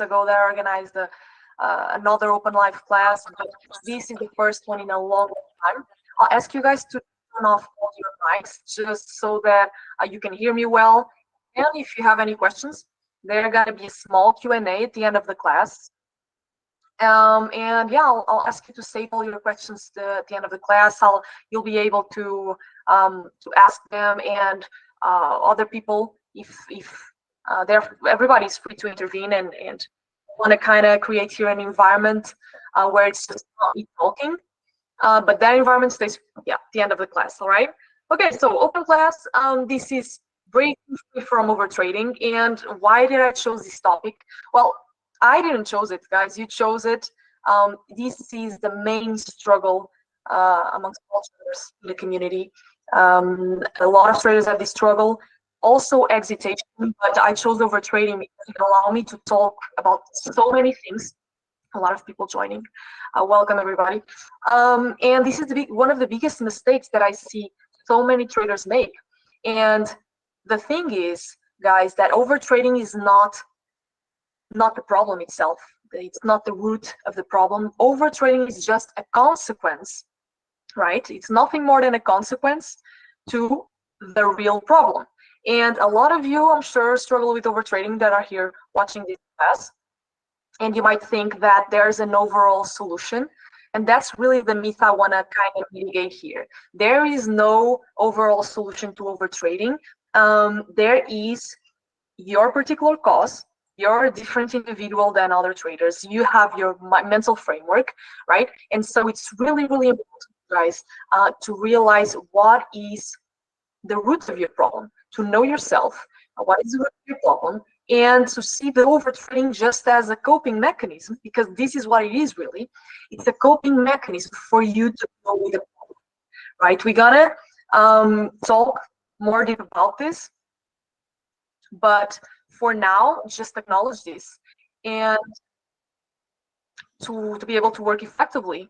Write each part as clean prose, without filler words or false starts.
ago that I organized another open live class, but this is the first one in a long time. I'll ask you guys to turn off all your mics just so that you can hear me well. And if you have any questions, there's gonna be a small Q&A at the end of the class. And yeah, I'll ask you to save all your questions at the end of the class. You'll be able to ask them, and other people, if everybody's free to intervene and want to kind of create here an environment where it's just not me talking. But that environment stays at the end of the class. All right. Okay. So open class. This is breaking free from overtrading. And why did I choose this topic? Well, I didn't choose it, guys. You chose it. This is the main struggle amongst all traders in the community. A lot of traders have this struggle. Also excitation, but I chose overtrading because it allowed me to talk about so many things. A lot of people joining. Welcome, everybody. And this is one of the biggest mistakes that I see so many traders make. And the thing is, guys, that overtrading is not the problem itself. It's not the root of the problem. Overtrading is just a consequence, right? It's nothing more than a consequence to the real problem. And a lot of you, I'm sure, struggle with overtrading that are here watching this class. And you might think that there's an overall solution. And that's really the myth I want to kind of mitigate here. There is no overall solution to overtrading. There is your particular cause. You're a different individual than other traders. You have your mental framework, right? And so it's really, really important, guys, to realize what is the root of your problem, to know yourself, what is the root of your problem, and to see the overtrading just as a coping mechanism, because this is what it is really. It's a coping mechanism for you to deal with the problem, right? We're gonna talk more deep about this, but for now, just acknowledge this. And to be able to work effectively,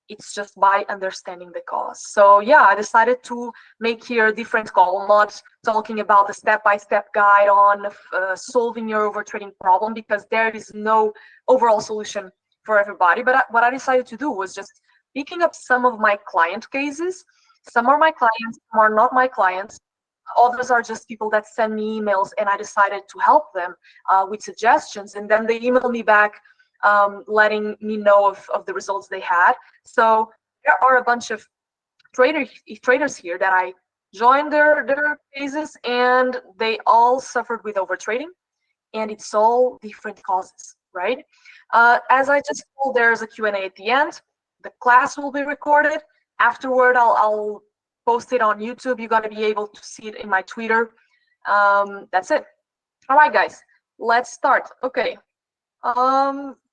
it's just by understanding the cause. So yeah, I decided to make here a different call, not talking about the step-by-step guide on solving your overtrading problem, because there is no overall solution for everybody. But what I decided to do was just picking up some of my client cases. Some are my clients, some are not my clients. Others are just people that send me emails, and I decided to help them with suggestions, and then they email me back letting me know of the results they had. So there are a bunch of traders here that I joined their cases, and they all suffered with overtrading, and it's all different causes, right? As I just told, there's a Q&A at the end. The class will be recorded. Afterward, I'll post it on YouTube. You're gonna be able to see it in my Twitter. That's it. All right, guys, let's start. Okay.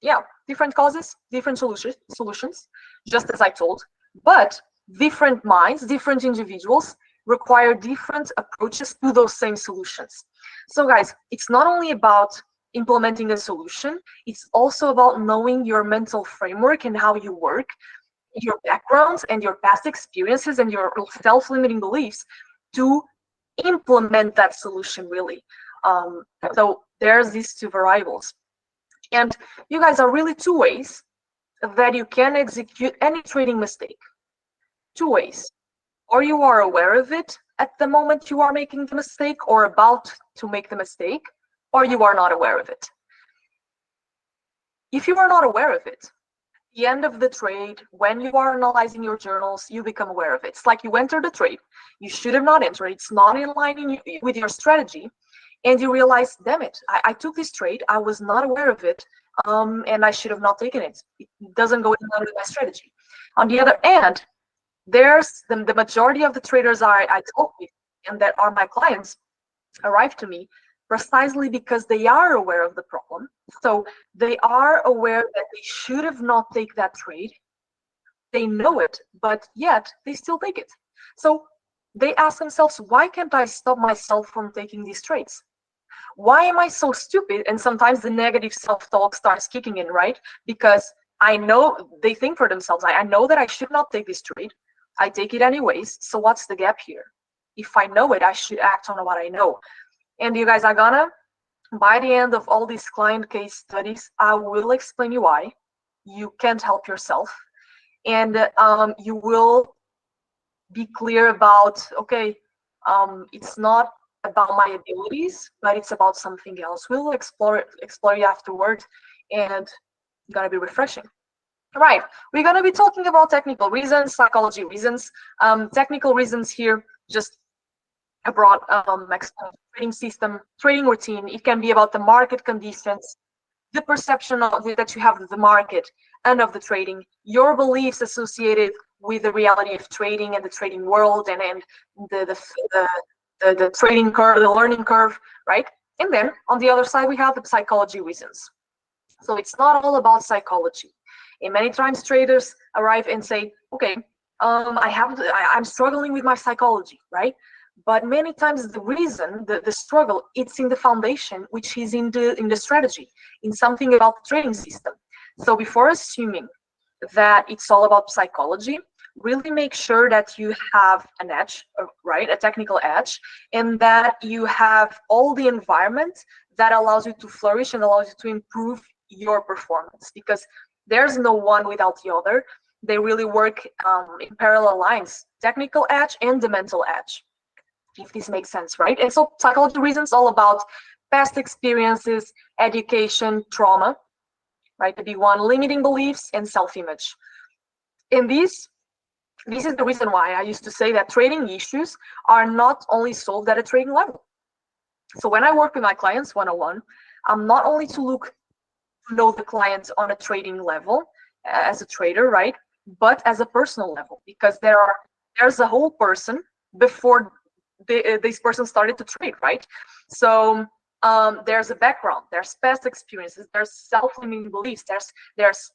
Yeah, different causes, different solutions, just as I told, but different minds, different individuals require different approaches to those same solutions. So guys, it's not only about implementing a solution, it's also about knowing your mental framework and how you work, your backgrounds and your past experiences and your self-limiting beliefs to implement that solution really. So there's these two variables. And you guys are really two ways that you can execute any trading mistake. Two ways. Or you are aware of it at the moment you are making the mistake or about to make the mistake, or you are not aware of it. If you are not aware of it, at the end of the trade, when you are analyzing your journals, you become aware of it. It's like you entered the trade. You should have not entered. It's not in line with your strategy. And you realize, damn it, I took this trade, I was not aware of it, and I should have not taken it. It doesn't go in line with my strategy. On the other hand, there's the majority of the traders I talk with and that are my clients arrive to me precisely because they are aware of the problem. So they are aware that they should have not taken that trade. They know it, but yet they still take it. So they ask themselves, why can't I stop myself from taking these trades? Why am I so stupid? And sometimes the negative self-talk starts kicking in, right? Because I know, they think for themselves, I know that I should not take this trade. I take it anyways. So what's the gap here? If I know it, I should act on what I know. And you guys are gonna By the end of all these client case studies, I will explain you why you can't help yourself, and you will be clear about, okay, it's not about my abilities, but it's about something else. We'll explore it afterward, and it's gonna be refreshing. Right, we're gonna be talking about technical reasons, psychology reasons. Technical reasons here, just a broad trading system, trading routine. It can be about the market conditions, the perception of that you have of the market and of the trading, your beliefs associated with the reality of trading and the trading world, and the trading curve, the learning curve, right? And then on the other side, we have the psychology reasons. So it's not all about psychology. And many times traders arrive and say, okay, I'm struggling with my psychology, right? But many times the reason, the struggle, it's in the foundation, which is in the strategy, in something about the trading system. So before assuming that it's all about psychology, really make sure that you have an edge, right, a technical edge, and that you have all the environment that allows you to flourish and allows you to improve your performance, because there's no one without the other. They really work in parallel lines, technical edge and the mental edge, if this makes sense, right? And so psychology reasons all about past experiences, education, trauma, right? The big one, limiting beliefs and self-image. And this is the reason why I used to say that trading issues are not only solved at a trading level. So when I work with my clients one-on-one, I'm not only to look to know the client on a trading level as a trader, right? But as a personal level, because there's a whole person before this person started to trade, right? So there's a background, there's past experiences, there's self-limiting beliefs, there's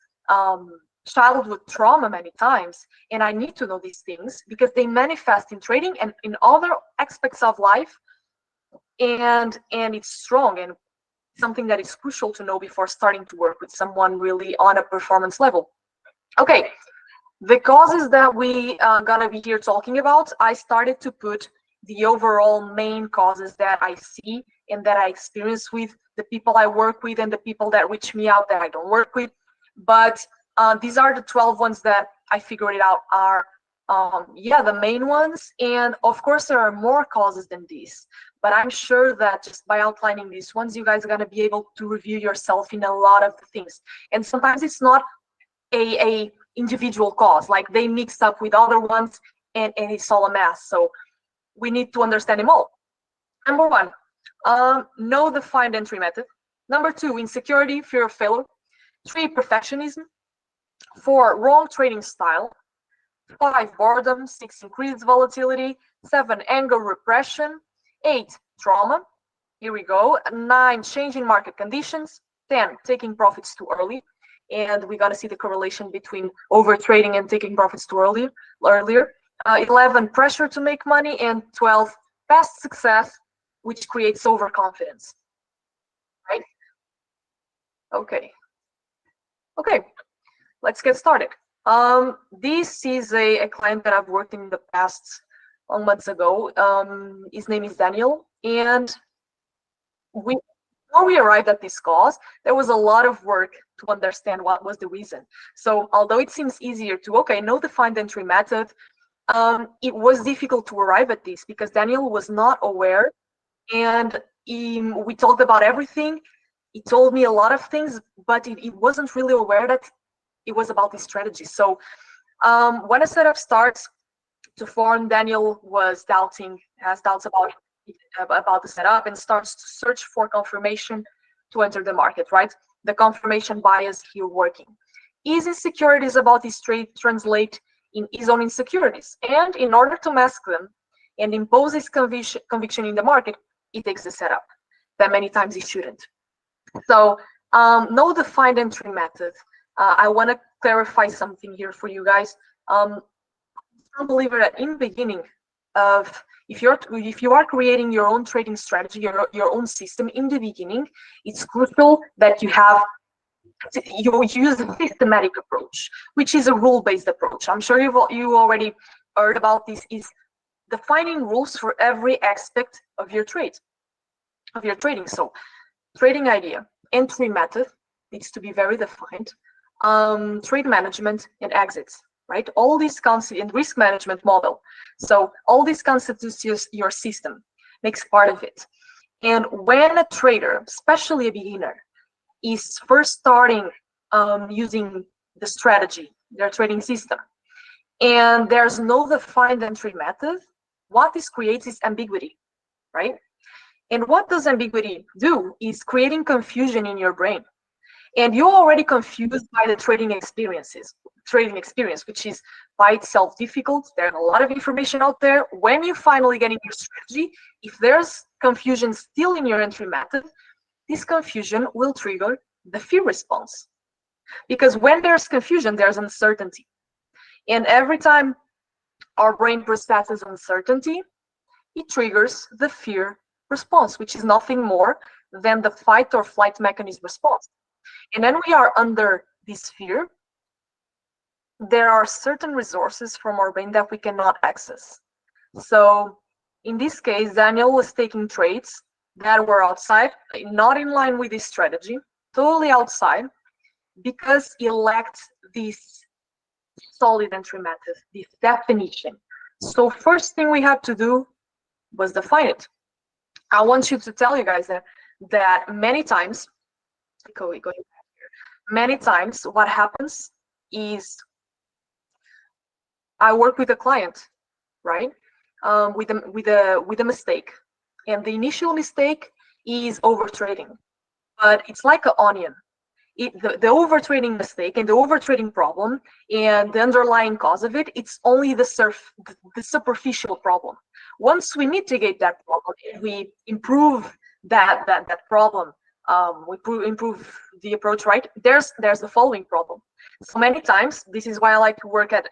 childhood trauma many times, and I need to know these things because they manifest in trading and in other aspects of life, and it's strong and something that is crucial to know before starting to work with someone really on a performance level. Okay, the causes that we gonna be here talking about, I started to put the overall main causes that I see and that I experience with the people I work with and the people that reach me out that I don't work with. But these are the 12 ones that I figured it out are, the main ones. And of course, there are more causes than these. But I'm sure that just by outlining these ones, you guys are going to be able to review yourself in a lot of things. And sometimes it's not a individual cause, like they mixed up with other ones and it's all a mess. So we need to understand them all. Number one, no defined entry method. Number two, insecurity, fear of failure. 3, perfectionism. 4, wrong trading style. 5, boredom. 6, increased volatility. 7, anger, repression. 8, trauma. Here we go. 9, changing market conditions. 10, taking profits too early. And we got to see the correlation between overtrading and taking profits too earlier. 11, pressure to make money. And 12, past success, which creates overconfidence. Right? Okay. Okay, let's get started. This is a client that I've worked in the past months ago. His name is Daniel, and before we arrived at this cause, there was a lot of work to understand what was the reason. So although it seems easier to, know the defined entry method, it was difficult to arrive at this because Daniel was not aware, and we talked about everything. He told me a lot of things, but he wasn't really aware that it was about this strategy. So when a setup starts to form, Daniel has doubts about the setup and starts to search for confirmation to enter the market, right? The confirmation bias here working. His insecurities about his trade translate in his own insecurities. And in order to mask them and impose his conviction in the market, he takes the setup that many times he shouldn't. So no defined entry method. I want to clarify something here for you guys. I'm a believer that in the beginning of, if you are creating your own trading strategy, your own system in the beginning, it's crucial that you use a systematic approach, which is a rule-based approach. I'm sure you already heard about this, is defining rules for every aspect of your trade, of your trading. So trading idea, entry method needs to be very defined, trade management and exits, right? All these concepts and risk management model. So all these constitutes your system, makes part of it. And when a trader, especially a beginner, is first starting using the strategy, their trading system, and there's no defined entry method, what this creates is ambiguity, right? And what does ambiguity do is creating confusion in your brain. And you're already confused by the trading experience, which is by itself difficult. There's a lot of information out there. When you finally get in your strategy, if there's confusion still in your entry method, this confusion will trigger the fear response. Because when there's confusion, there's uncertainty. And every time our brain processes uncertainty, it triggers the fear response, which is nothing more than the fight or flight mechanism response. And when we are under this fear, there are certain resources from our brain that we cannot access. So in this case, Daniel was taking trades that were outside, not in line with his strategy, totally outside, because he lacked this solid entry method, this definition. So first thing we had to do was define it. I want you to tell you guys that many times, what happens is I work with a client, right? With a mistake, and the initial mistake is overtrading, but it's like an onion. The overtrading mistake and the overtrading problem and the underlying cause of it, it's only the superficial problem. Once we mitigate that problem, we improve that problem, we improve the approach, right? There's the following problem. So many times, this is why I like to work at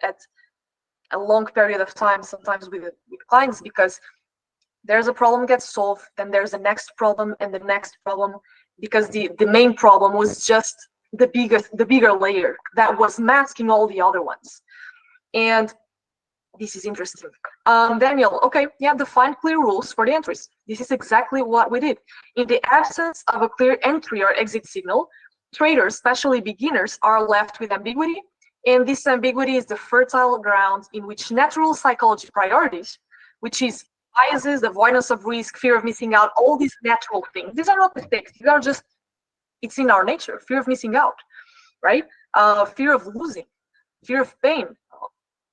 a long period of time, sometimes with clients, because there's a problem gets solved, then there's the next problem and the next problem, because the main problem was just the bigger layer that was masking all the other ones. And this is interesting. Daniel, okay, yeah, define clear rules for the entries. This is exactly what we did. In the absence of a clear entry or exit signal, traders, especially beginners, are left with ambiguity. And this ambiguity is the fertile ground in which natural psychology priorities, which is biases, avoidance of risk, fear of missing out, all these natural things. These are not mistakes. These are just, it's in our nature. Fear of missing out, right? Fear of losing, fear of pain,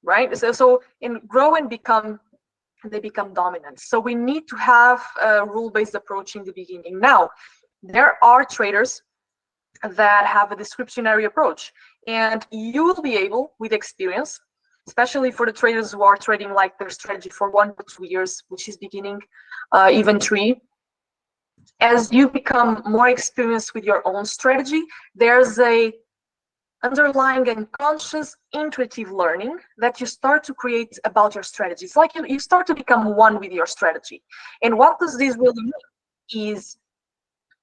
right? So in grow and become, they become dominant. So we need to have a rule-based approach in the beginning. Now, there are traders that have a descriptionary approach, and you will be able, with experience, especially for the traders who are trading like their strategy for 1 to 2 years, which is beginning, even 3. As you become more experienced with your own strategy, there's a underlying and conscious intuitive learning that you start to create about your strategy. It's like you start to become one with your strategy. And what does this really mean is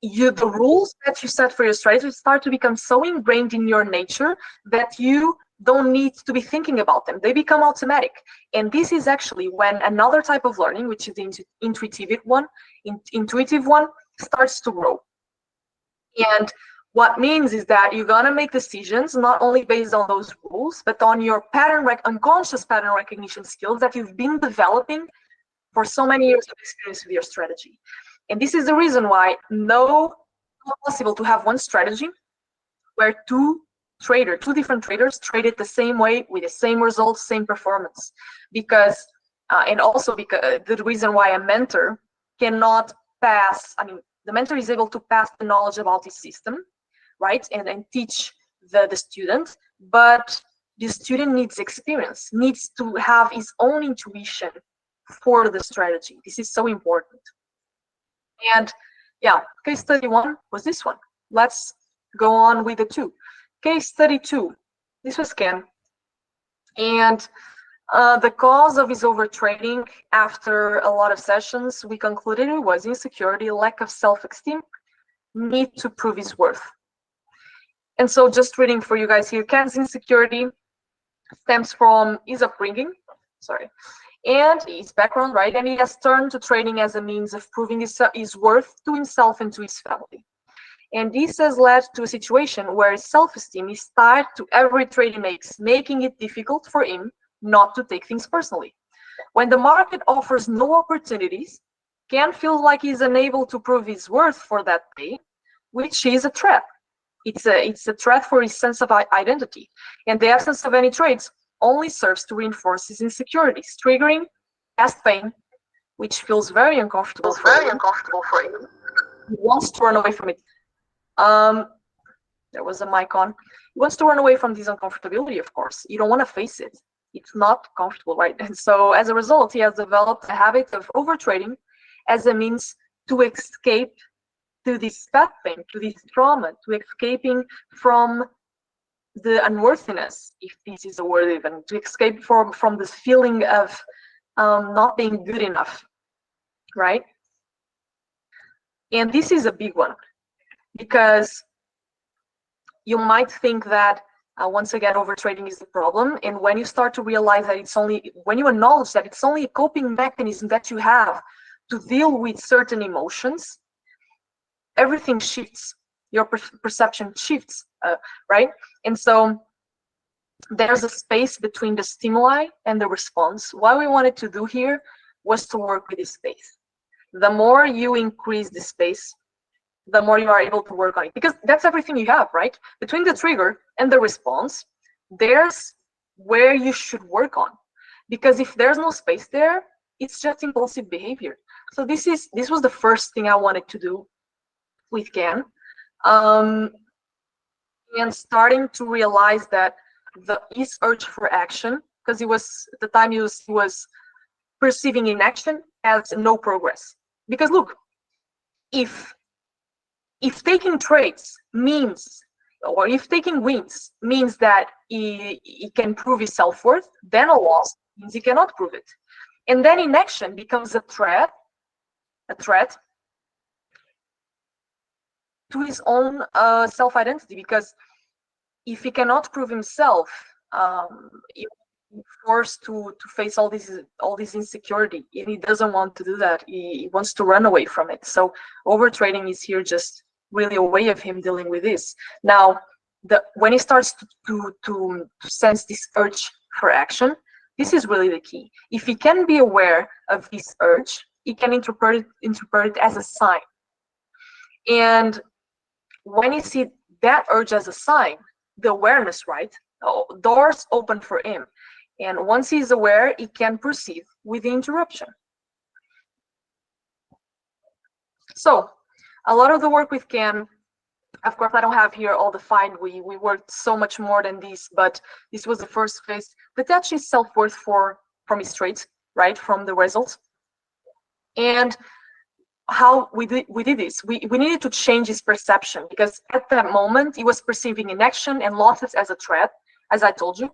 the rules that you set for your strategy start to become so ingrained in your nature that you don't need to be thinking about them. They become automatic. And this is actually when another type of learning, which is the intuitive one, starts to grow. And what means is that you're gonna make decisions not only based on those rules, but on your unconscious pattern recognition skills that you've been developing for so many years of experience with your strategy. And this is the reason why it's not possible to have one strategy where two different traders traded the same way with the same results, same performance. Because, and also because the reason why a mentor cannot pass, the mentor is able to pass the knowledge about his system, right? And teach the student, but the student needs experience, needs to have his own intuition for the strategy. This is so important. And yeah, case study 1 was this one. Let's go on with the 2. Case study 2, this was Ken. And the cause of his overtrading after a lot of sessions, we concluded it was insecurity, lack of self-esteem, need to prove his worth. And so just reading for you guys here, Ken's insecurity stems from his upbringing, and his background, right? And he has turned to trading as a means of proving his worth to himself and to his family. And this has led to a situation where self-esteem is tied to every trade he makes, making it difficult for him not to take things personally. When the market offers no opportunities, Ken feels like he's unable to prove his worth for that day, which is a threat. It's a threat for his sense of identity. And the absence of any trades only serves to reinforce his insecurities, triggering past pain, which feels very uncomfortable for him. He wants to run away from it. There was a mic on. He wants to run away from this uncomfortability, of course. You don't want to face it. It's not comfortable, right? And so as a result, he has developed a habit of overtrading as a means to escape to this bad pain, to this trauma, to escaping from the unworthiness, if this is a word even, to escape from this feeling of not being good enough, right? And this is a big one, because you might think that once again, overtrading is the problem. And when you start to realize that when you acknowledge that it's only a coping mechanism that you have to deal with certain emotions, everything shifts. Your perception shifts, right? And so there's a space between the stimuli and the response. What we wanted to do here was to work with this space. The more you increase the space, the more you are able to work on it, because that's everything you have, right? Between the trigger and the response, there's where you should work on, because if there's no space there, it's just impulsive behavior. So this was the first thing I wanted to do with Ken, and starting to realize that his urge for action, because he was at the time he was perceiving inaction as no progress. Because look, if taking trades means, or if taking wins means that he can prove his self-worth, then a loss means he cannot prove it. And then inaction becomes a threat to his own self-identity, because if he cannot prove himself, he's forced to face all this insecurity, and he doesn't want to do that. He wants to run away from it. So overtrading is here just really a way of him dealing with this. Now, when he starts to sense this urge for action, this is really the key. If he can be aware of this urge, he can interpret it as a sign. And when you see that urge as a sign, the awareness, right? Doors open for him. And once he's aware, he can proceed with the interruption. So a lot of the work with Ken, of course, I don't have here all the fine. We worked so much more than this, but this was the first phase. Detach his self-worth from his traits, right? From the results. And how we did this, we needed to change his perception, because at that moment he was perceiving inaction and losses as a threat, as I told you,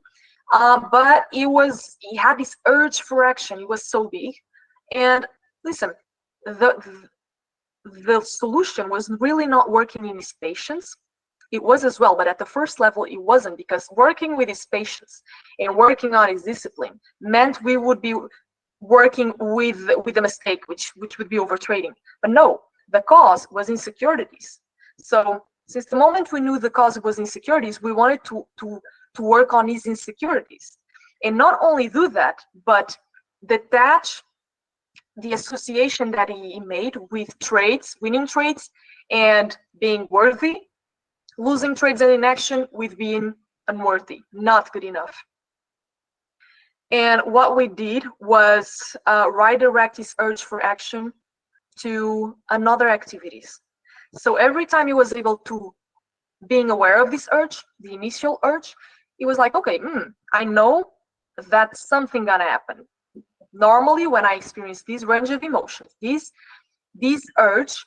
but he had this urge for action. It was so big. And listen, the solution was really not working in his patience. It was as well, but at the first level it wasn't, because working with his patience and working on his discipline meant we would be working with the mistake, which would be overtrading. But no, the cause was insecurities. So since the moment we knew the cause was insecurities, we wanted to work on his insecurities, and not only do that, but detach the association that he made with trades, winning trades, and being worthy, losing trades and inaction with being unworthy, not good enough. And what we did was redirect his urge for action to another activities. So every time he was able to being aware of this urge, the initial urge, he was like, okay, I know that something gonna happen. Normally, when I experience this range of emotions, this urge,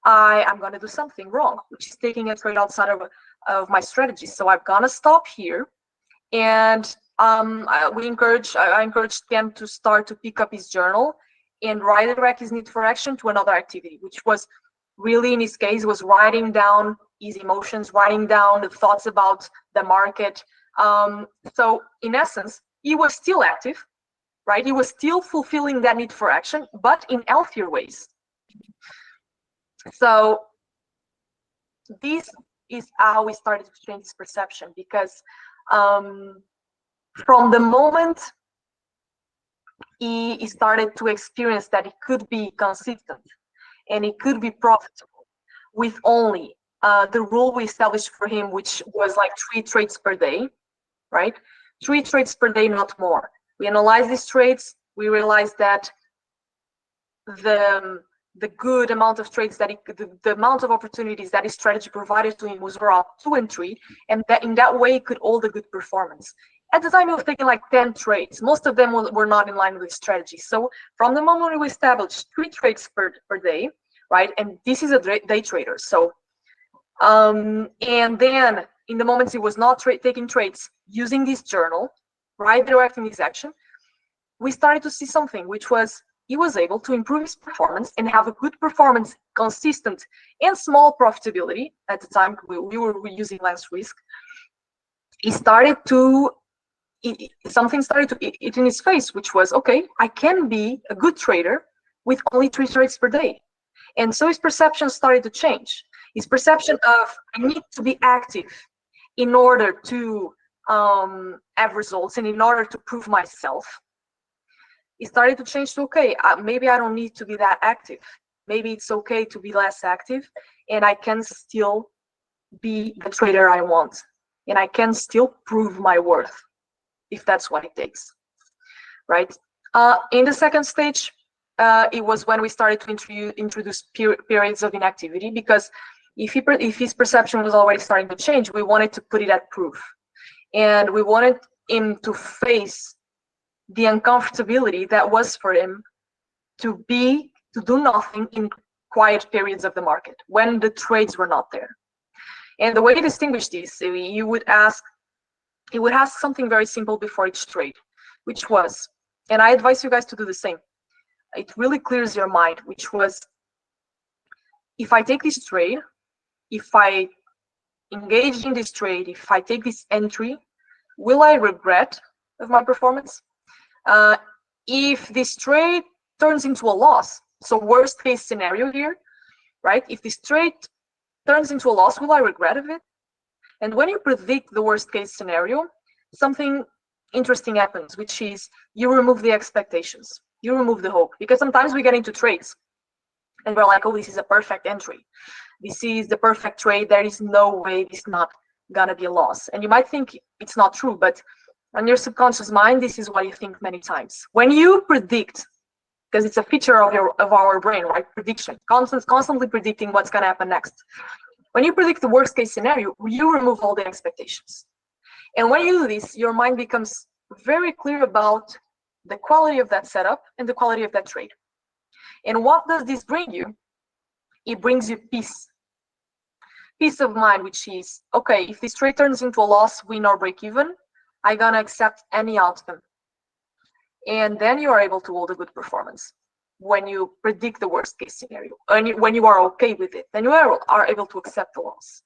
I'm gonna do something wrong, which is taking a trade outside of my strategy. So I'm gonna stop here, and I encouraged Ken to start to pick up his journal and redirect his need for action to another activity, which was really, in his case, was writing down his emotions, writing down the thoughts about the market. So in essence, he was still active, right? He was still fulfilling that need for action, but in healthier ways. So this is how we started to change his perception, because from the moment he started to experience that it could be consistent and it could be profitable with only the rule we established for him, which was like 3 trades per day, right? 3 trades per day, not more. We analyzed these trades. We realized that the good amount of trades that the amount of opportunities that his strategy provided to him was around 2 and 3, and that in that way he could hold a good performance. At the time, he was taking like 10 trades. Most of them were not in line with his strategy. So from the moment we established 3 trades per day, right? And this is a day trader. So, and then in the moments he was not taking trades, using this journal, right, directing his action, we started to see something, which was he was able to improve his performance and have a good performance, consistent and small profitability. At the time, we were using less risk. He started to, something started to eat in his face, which was, okay, I can be a good trader with only 3 trades per day. And so his perception started to change. His perception of, I need to be active in order to have results and in order to prove myself, it started to change to, okay, maybe I don't need to be that active. Maybe it's okay to be less active, and I can still be the trader I want. And I can still prove my worth, if that's what it takes, right? In the second stage, it was when we started to introduce periods of inactivity, because if his perception was already starting to change, we wanted to put it at proof. And we wanted him to face the uncomfortability that was for him to do nothing in quiet periods of the market when the trades were not there. And the way to distinguish this, he would ask something very simple before each trade, which was, and I advise you guys to do the same, it really clears your mind, which was, if I take this trade, if I engage in this trade, if I take this entry, will I regret of my performance? If this trade turns into a loss, so worst case scenario here, right? If this trade turns into a loss, will I regret of it? And when you predict the worst case scenario, something interesting happens, which is you remove the expectations, you remove the hope, because sometimes we get into trades and we're like, oh, this is a perfect entry. This is the perfect trade. There is no way this is not gonna be a loss. And you might think it's not true, but on your subconscious mind, this is what you think many times. When you predict, because it's a feature of our brain, right? Prediction, constantly predicting what's gonna happen next. When you predict the worst case scenario, you remove all the expectations. And when you do this, your mind becomes very clear about the quality of that setup and the quality of that trade. And what does this bring you? It brings you peace. Peace of mind, which is, okay, if this trade turns into a loss, win or break even, I'm gonna accept any outcome. And then you are able to hold a good performance when you predict the worst case scenario, and when you are okay with it, then you are able to accept the loss.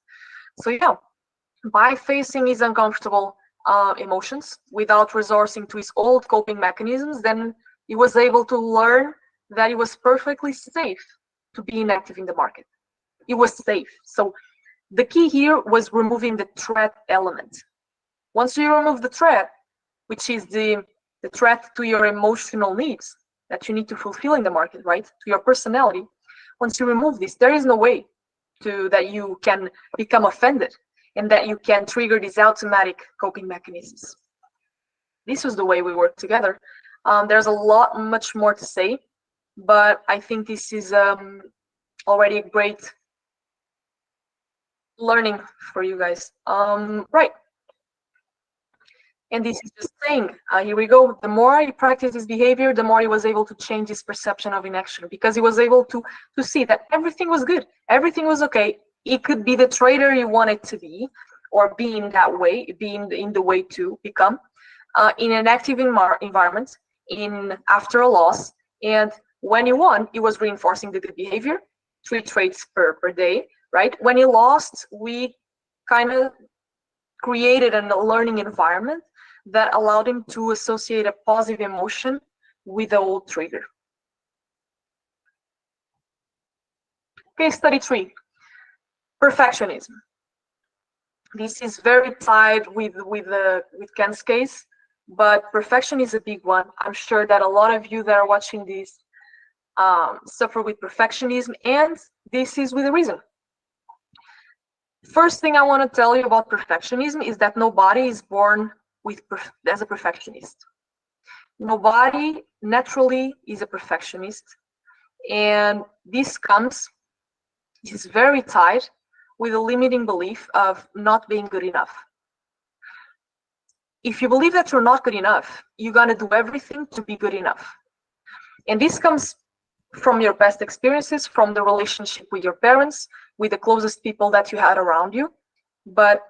So yeah, by facing his uncomfortable emotions without resorting to his old coping mechanisms, then he was able to learn that it was perfectly safe to be inactive in the market. It was safe. So the key here was removing the threat element. Once you remove the threat, which is the threat to your emotional needs that you need to fulfill in the market, right? To your personality. Once you remove this, there is no way that you can become offended and that you can trigger these automatic coping mechanisms. This was the way we worked together. There's much more to say, but I think this is already a great learning for you guys. Right. And this is just saying, here we go. The more he practiced his behavior, the more he was able to change his perception of inaction, because he was able to see that everything was good. Everything was okay. He could be the trader he wanted to be, or be in that way, be in the way to become, in an active environment, after a loss. And when he won, he was reinforcing the good behavior, 3 trades per day, right? When he lost, we kind of created a learning environment that allowed him to associate a positive emotion with the old trigger. Case study 3. Perfectionism. This is very tied with Ken's case, but perfection is a big one. I'm sure that a lot of you that are watching this suffer with perfectionism, and this is with a reason. First thing I want to tell you about perfectionism is that nobody is born as a perfectionist. Nobody naturally is a perfectionist, and this is very tied with a limiting belief of not being good enough. If you believe that you're not good enough, you're gonna do everything to be good enough. And this comes from your past experiences, from the relationship with your parents, with the closest people that you had around you. But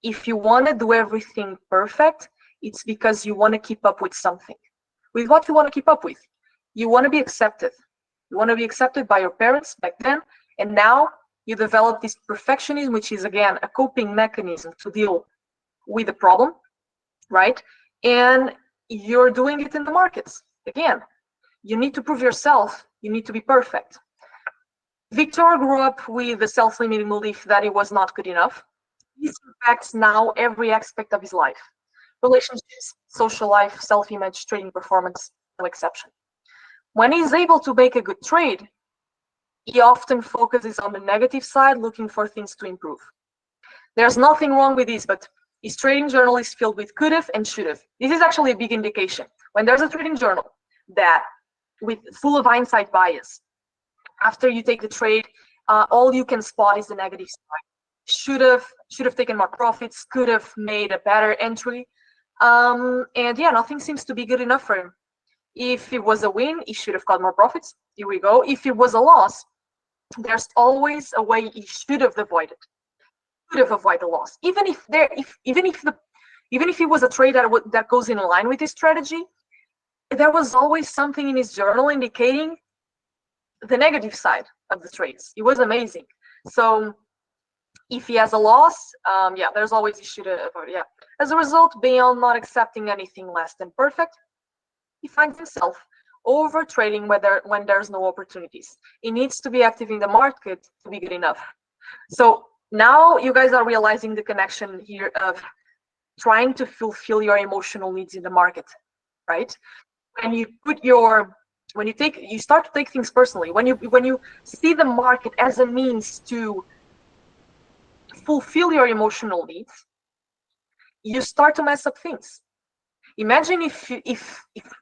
if you want to do everything perfect, it's because you want to keep up with something. With what you want to keep up with? You want to be accepted. You want to be accepted by your parents back then, and now you develop this perfectionism, which is again a coping mechanism to deal with the problem, right? And you're doing it in the markets. Again, you need to prove yourself. You need to be perfect. Victor grew up with the self-limiting belief that he was not good enough. This impacts now every aspect of his life. Relationships, social life, self-image, trading performance, no exception. When he's able to make a good trade, he often focuses on the negative side, looking for things to improve. There's nothing wrong with this, but his trading journal is filled with could have and should have. This is actually a big indication. When there's a trading journal that with full of hindsight bias, after you take the trade, all you can spot is the negative side. Should have taken more profits, could have made a better entry. And yeah, nothing seems to be good enough for him. If it was a win, he should have got more profits. Here we go. If it was a loss, there's always a way he should have avoided. Could have avoided the loss. Even if it was a trade that goes in line with his strategy, there was always something in his journal indicating the negative side of the trades. It was amazing. So if he has a loss, yeah, there's always he should have avoided. Yeah. As a result, beyond not accepting anything less than perfect, he finds himself overtrading when there's no opportunities. He needs to be active in the market to be good enough. So now you guys are realizing the connection here of trying to fulfill your emotional needs in the market, right? And you start to take things personally. When you see the market as a means to fulfill your emotional needs, you start to mess up things. Imagine if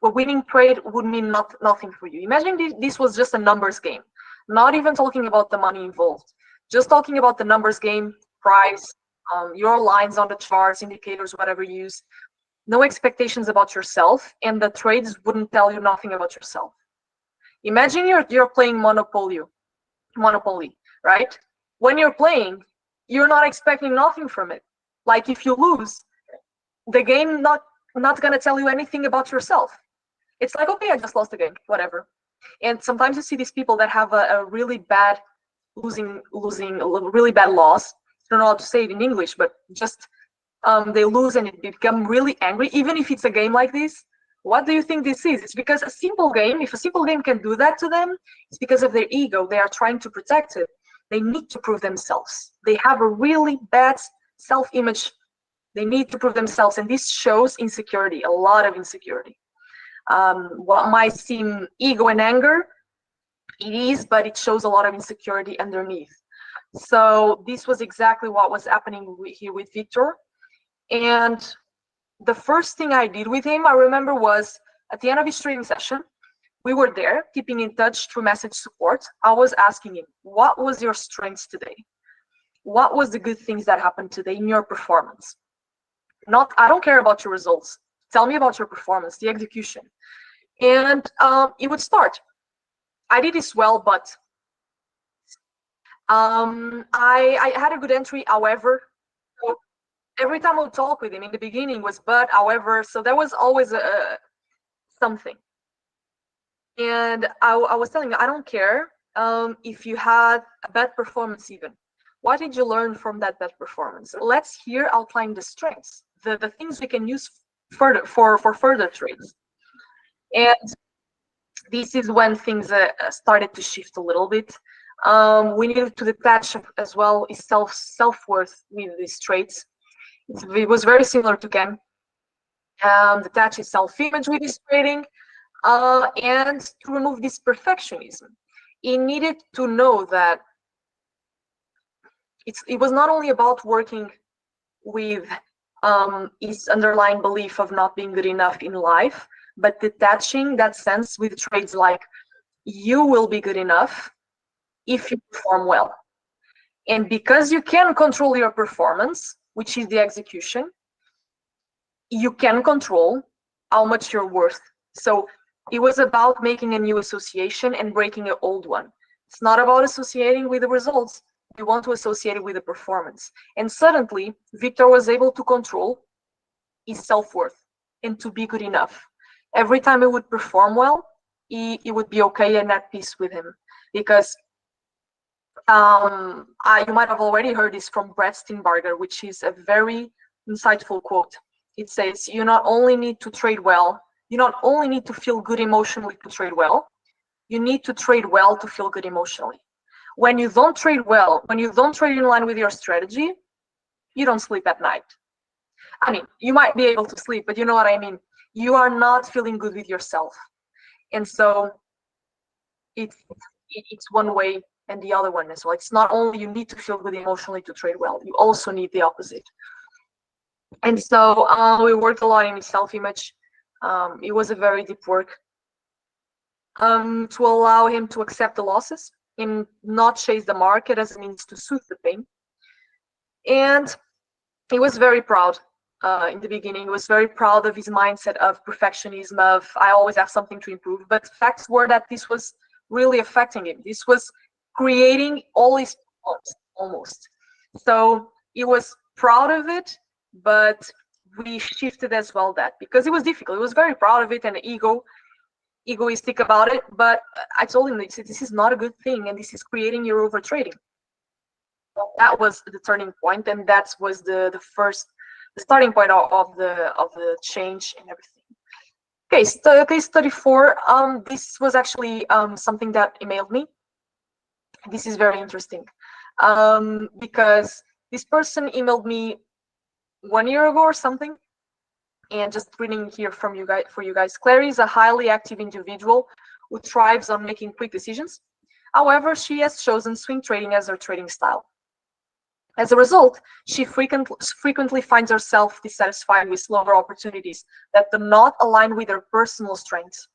a winning trade would mean nothing for you. Imagine this was just a numbers game, not even talking about the money involved, just talking about the numbers game, price, your lines on the charts, indicators, whatever you use, no expectations about yourself, and the trades wouldn't tell you nothing about yourself. Imagine you're playing Monopoly, right? When you're playing, you're not expecting nothing from it. Like if you lose, the game not gonna tell you anything about yourself. It's like, okay, I just lost the game, whatever. And sometimes you see these people that have a really bad losing a really bad loss. I don't know how to say it in English, but just they lose and they become really angry, even if it's a game like this. What do you think this is? It's because a simple game, if a simple game can do that to them, it's because of their ego. They are trying to protect it. They need to prove themselves. They have a really bad self-image. They need to prove themselves, and this shows insecurity, a lot of insecurity. What might seem ego and anger, it is, but it shows a lot of insecurity underneath. So this was exactly what was happening here with Victor. And the first thing I did with him, I remember, was at the end of his training session, we were there, keeping in touch through message support. I was asking him, what was your strengths today? What was the good things that happened today in your performance? I don't care about your results. Tell me about your performance, the execution. And it would start. I did this well, but I had a good entry. However, so every time I would talk with him in the beginning was but, however, so there was always something. And I was telling him, I don't care if you had a bad performance even. What did you learn from that bad performance? Let's here outline the strengths, the things we can use further for further trades. And this is when things started to shift a little bit. We needed to detach as well is self-worth with these traits. It was very similar to Ken. Detach his self-image with his trading, and to remove this perfectionism. He needed to know that it was not only about working with his underlying belief of not being good enough in life, but detaching that sense with traits like you will be good enough if you perform well. And because you can control your performance, which is the execution, you can control how much you're worth. So it was about making a new association and breaking an old one. It's not about associating with the results. We want to associate it with the performance. And suddenly, Victor was able to control his self-worth and to be good enough. Every time he would perform well, he would be okay and at peace with him. Because you might have already heard this from Brett Steenbarger, which is a very insightful quote. It says, you not only need to trade well, you not only need to feel good emotionally to trade well, you need to trade well to feel good emotionally. When you don't trade well, when you don't trade in line with your strategy, you don't sleep at night. I mean, you might be able to sleep, but you know what I mean. You are not feeling good with yourself. And so it's one way and the other one as well. It's not only you need to feel good emotionally to trade well, you also need the opposite. And so we worked a lot in self-image. It was a very deep work to allow him to accept the losses and not chase the market as a means to soothe the pain. And he was very proud in the beginning. He was very proud of his mindset of perfectionism, of I always have something to improve. But facts were that this was really affecting him. This was creating all his problems almost. So he was proud of it, but we shifted as well that because it was difficult. He was very proud of it and egoistic about it. But I told him this is not a good thing, and this is creating your overtrading. That was the turning point, and that was the starting point of the change and everything. Okay, case 34. This was actually something that emailed me. This is very interesting because this person emailed me 1 year ago or something, and just reading here from you guys for you guys. Clary is a highly active individual who thrives on making quick decisions. However, she has chosen swing trading as her trading style. As a result, she frequently finds herself dissatisfied with slower opportunities that do not align with her personal strengths.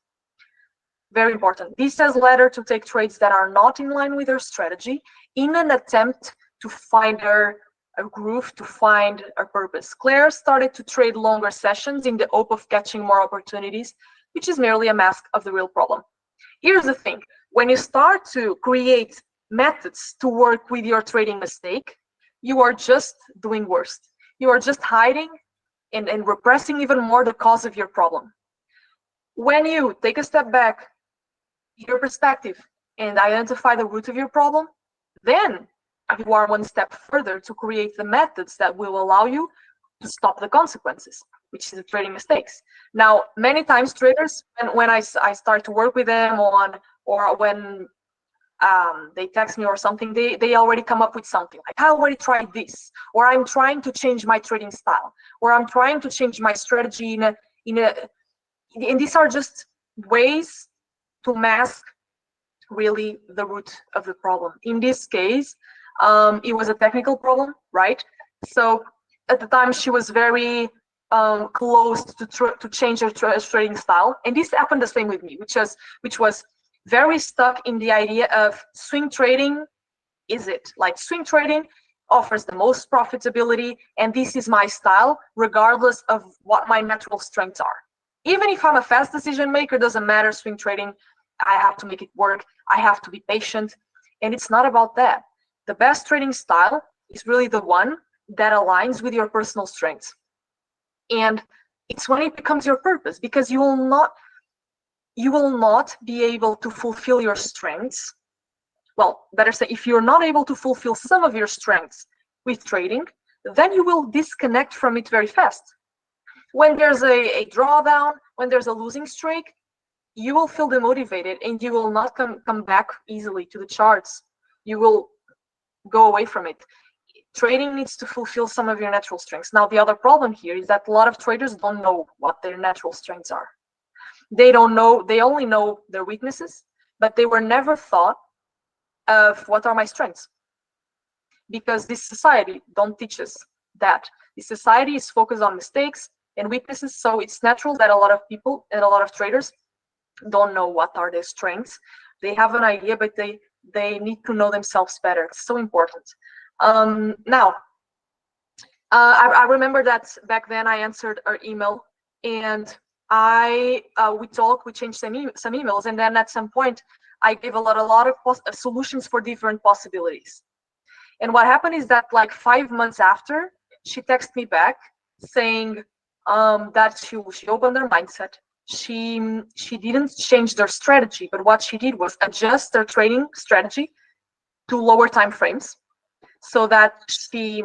Very important. This has led her to take trades that are not in line with her strategy in an attempt to find her a groove, to find a purpose. Claire started to trade longer sessions in the hope of catching more opportunities, which is merely a mask of the real problem. Here's the thing. When you start to create methods to work with your trading mistake, you are just doing worse. You are just hiding and repressing even more the cause of your problem. When you take a step back, your perspective, and identify the root of your problem, then you are one step further to create the methods that will allow you to stop the consequences, which is the trading mistakes. Now, many times traders, when I start to work with them on, or when they text me or something, they already come up with something like, I already tried this, or I'm trying to change my trading style, or I'm trying to change my strategy and these are just ways to mask really the root of the problem. In this case, it was a technical problem, right? So at the time she was very close to change her trading style, and this happened the same with me, which was very stuck in the idea of swing trading. Is it like swing trading offers the most profitability, and this is my style regardless of what my natural strengths are. Even if I'm a fast decision maker, doesn't matter. Swing trading, I have to make it work. I have to be patient, and it's not about that. The best trading style is really the one that aligns with your personal strengths, and it's when it becomes your purpose, because you will not be able to fulfill your strengths. Well, better say, if you're not able to fulfill some of your strengths with trading, then you will disconnect from it very fast. When there's a drawdown, when there's a losing streak, you will feel demotivated and you will not come back easily to the charts. you will go away from it. Trading needs to fulfill some of your natural strengths. Now, the other problem here is that a lot of traders don't know what their natural strengths are. They don't know, they only know their weaknesses, but they were never thought of what are my strengths. Because this society don't teach us that. This society is focused on mistakes and weaknesses, so it's natural that a lot of people and a lot of traders don't know what are their strengths. They have an idea, but they need to know themselves better. It's so important. Now, I remember that back then I answered our email, and we changed some emails, and then at some point I gave a lot of solutions for different possibilities. And what happened is that like 5 months after, she texted me back saying that she opened her mindset. She didn't change their strategy, but what she did was adjust their trading strategy to lower time frames so that she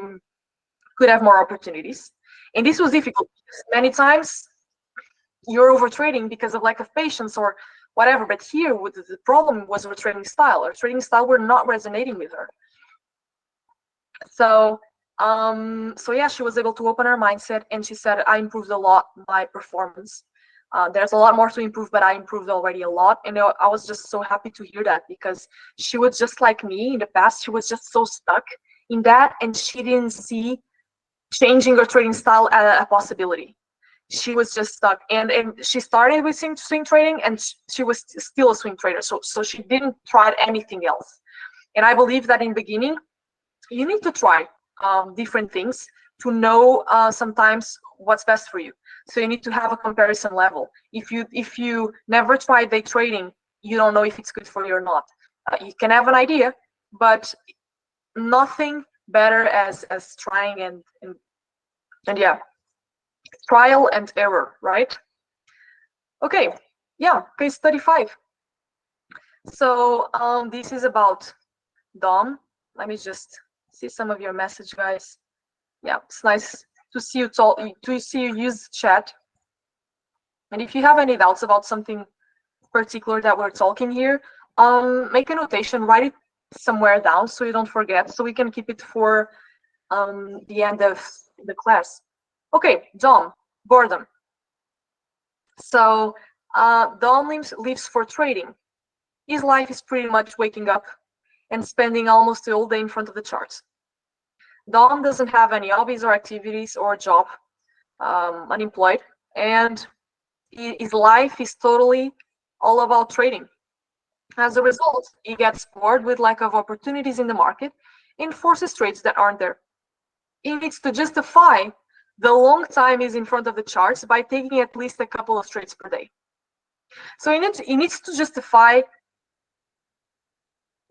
could have more opportunities. And this was difficult because many times you're overtrading because of lack of patience or whatever. But here, the problem was her trading style. Her trading style were not resonating with her. So yeah, she was able to open her mindset, and she said, I improved a lot my performance. There's a lot more to improve, but I improved already a lot. And I was just so happy to hear that, because she was just like me in the past. She was just so stuck in that, and she didn't see changing her trading style a possibility. She was just stuck, and she started with swing trading, and she was still a swing trader. So she didn't try anything else. And I believe that in the beginning, you need to try different things to know sometimes what's best for you. So you need to have a comparison level. If you never try day trading, you don't know if it's good for you or not. You can have an idea, but nothing better as trying and yeah, trial and error, right? Okay, yeah, case 35. So this is about Dom. Let me just see some of your message, guys. Yeah, it's nice to see you use chat. And if you have any doubts about something particular that we're talking here, make a notation, write it somewhere down so you don't forget, so we can keep it for the end of the class. Okay, Dom, boredom. So Dom lives for trading. His life is pretty much waking up and spending almost the whole day in front of the charts. Dom doesn't have any hobbies or activities or job, unemployed, and his life is totally all about trading. As a result, he gets bored with lack of opportunities in the market and forces trades that aren't there. He needs to justify the long time he's in front of the charts by taking at least a couple of trades per day. So he needs to justify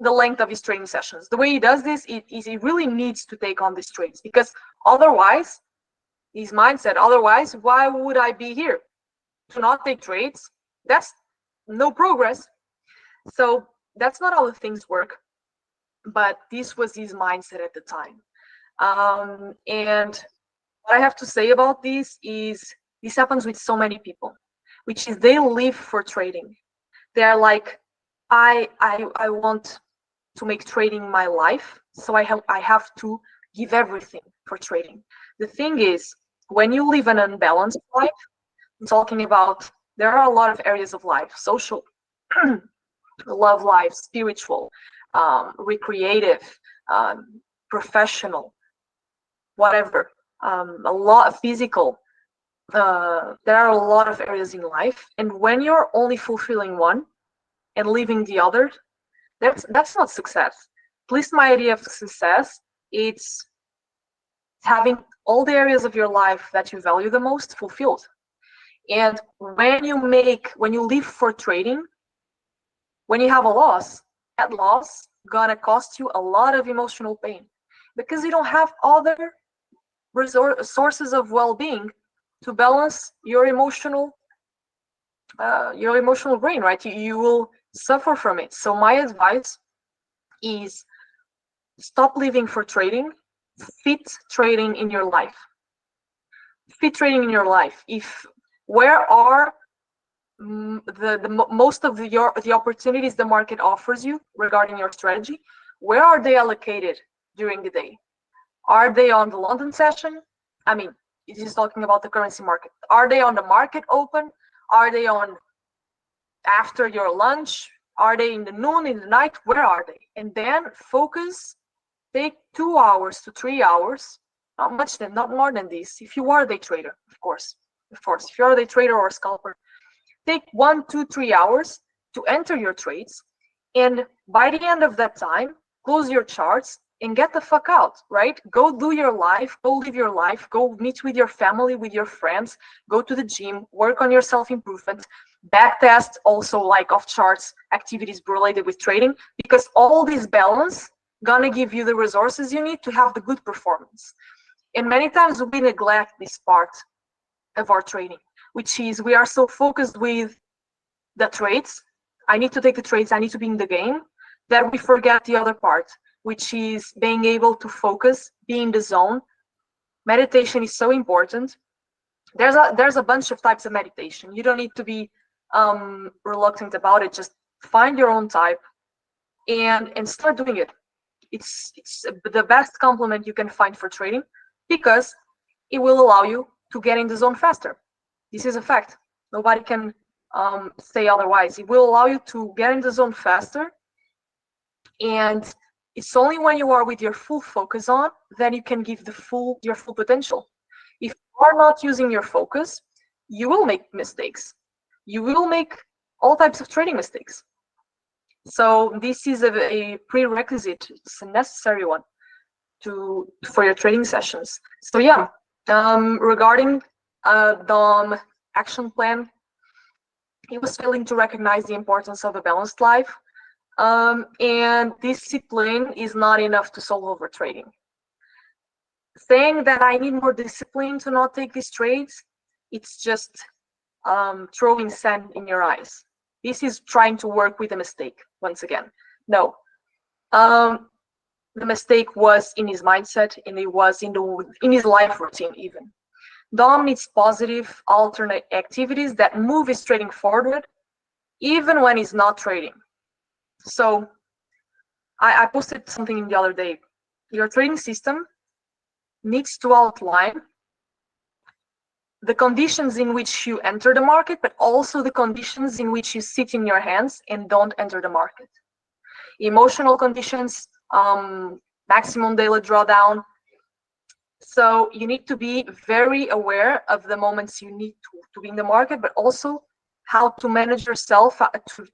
the length of his trading sessions. The way he does this is he really needs to take on these trades, because otherwise, his mindset, otherwise, why would I be here? To not take trades? That's no progress. So that's not how the things work. But this was his mindset at the time. And what I have to say about this is this happens with so many people, which is they live for trading. They're like, I want to make trading my life, so I have to give everything for trading. The thing is, when you live an unbalanced life, I'm talking about, there are a lot of areas of life: social, love life, spiritual, recreative, professional, whatever, a lot of physical. There are a lot of areas in life, and when you're only fulfilling one and leaving the other, that's not success. At least my idea of success, it's having all the areas of your life that you value the most fulfilled. And when you live for trading, when you have a loss, that loss gonna cost you a lot of emotional pain, because you don't have other sources of well-being to balance your emotional brain, right? You will suffer from it. So my advice is, stop living for trading, fit trading in your life. Fit trading in your life. Where are the most of the opportunities the market offers you regarding your strategy? where are they allocated during the day? Are they on the London session? I mean, it is talking about the currency market. Are they on the market open? Are they on after your lunch? Are they in the noon, in the night? Where are they? And then focus, take 2 hours to 3 hours, not more than this. If you are a day trader, of course, if you're a day trader or a scalper, take 1, 2, 3 hours to enter your trades. And by the end of that time, close your charts and get the fuck out, right? Go do your life, go live your life, go meet with your family, with your friends, go to the gym, work on your self-improvement, backtest also like off charts activities related with trading, because all this balance gonna give you the resources you need to have the good performance. And many times we neglect this part of our trading, which is we are so focused with the trades. I need to take the trades, I need to be in the game, that we forget the other part, which is being able to focus, be in the zone. Meditation is so important. There's a bunch of types of meditation. You don't need to be reluctant about it. Just find your own type and start doing it. It's the best complement you can find for trading, because it will allow you to get in the zone faster. This is a fact. Nobody can say otherwise. It will allow you to get in the zone faster, and it's only when you are with your full focus on that you can give your full potential. If you are not using your focus, you will make mistakes. You will make all types of trading mistakes. So this is a prerequisite. It's a necessary one for your trading sessions. So yeah, regarding Dom action plan, he was failing to recognize the importance of a balanced life. And discipline is not enough to solve overtrading. Saying that I need more discipline to not take these trades, it's just throwing sand in your eyes. This is trying to work with a mistake once again. No, the mistake was in his mindset, and it was in his life routine even. Dom needs positive alternate activities that move his trading forward, even when he's not trading. So I posted something the other day. Your trading system needs to outline the conditions in which you enter the market, but also the conditions in which you sit in your hands and don't enter the market. Emotional conditions, maximum daily drawdown. So you need to be very aware of the moments you need to be in the market, but also how to manage yourself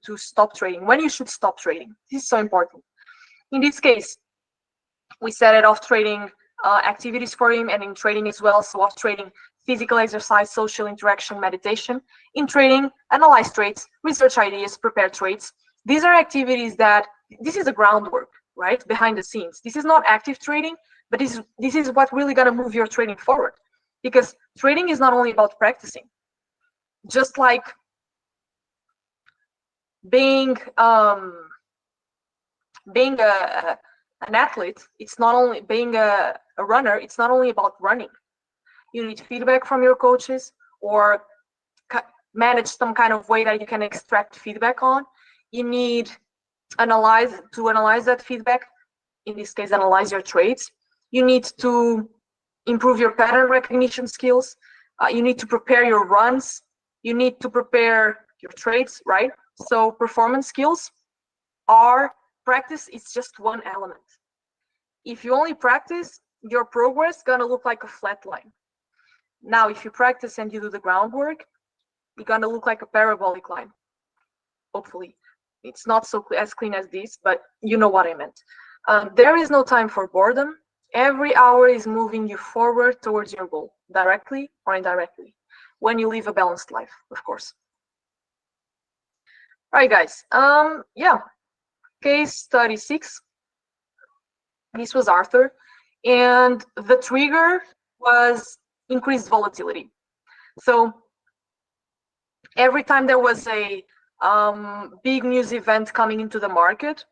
to stop trading, when you should stop trading. This is so important. In this case, we set it off trading activities for him, and in trading as well. So off trading, physical exercise, social interaction, meditation. In trading, analyze trades, research ideas, prepare trades. These are activities this is the groundwork, right, behind the scenes. This is not active trading, but this is what really gonna move your trading forward. Because trading is not only about practicing. Just like being an athlete, it's not only being a runner, it's not only about running. You need feedback from your coaches, or manage some kind of way that you can extract feedback on. You need analyze that feedback. In this case, analyze your trades. You need to improve your pattern recognition skills. You need to prepare your runs. You need to prepare your trades, right? So performance skills are practice is just one element. If you only practice, your progress gonna look like a flat line. Now, if you practice and you do the groundwork, it's gonna look like a parabolic line. Hopefully, it's not so as clean as this, but you know what I meant. There is no time for boredom. Every hour is moving you forward towards your goal, directly or indirectly, when you live a balanced life, of course. All right, guys. Yeah. Case 36. This was Arthur, and the trigger was increased volatility. So every time there was a big news event coming into the market,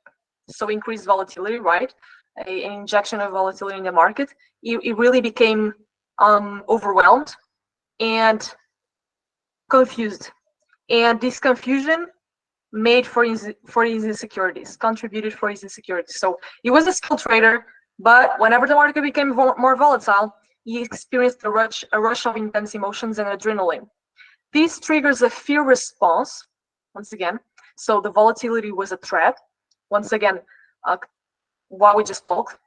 so increased volatility, right? An injection of volatility in the market, it really became overwhelmed and confused. And this confusion made for his insecurities, contributed for his insecurities. So he was a skilled trader, but whenever the market became more volatile, he experienced a rush of intense emotions and adrenaline. This triggers a fear response, once again. So the volatility was a threat. Once again, what we just spoke.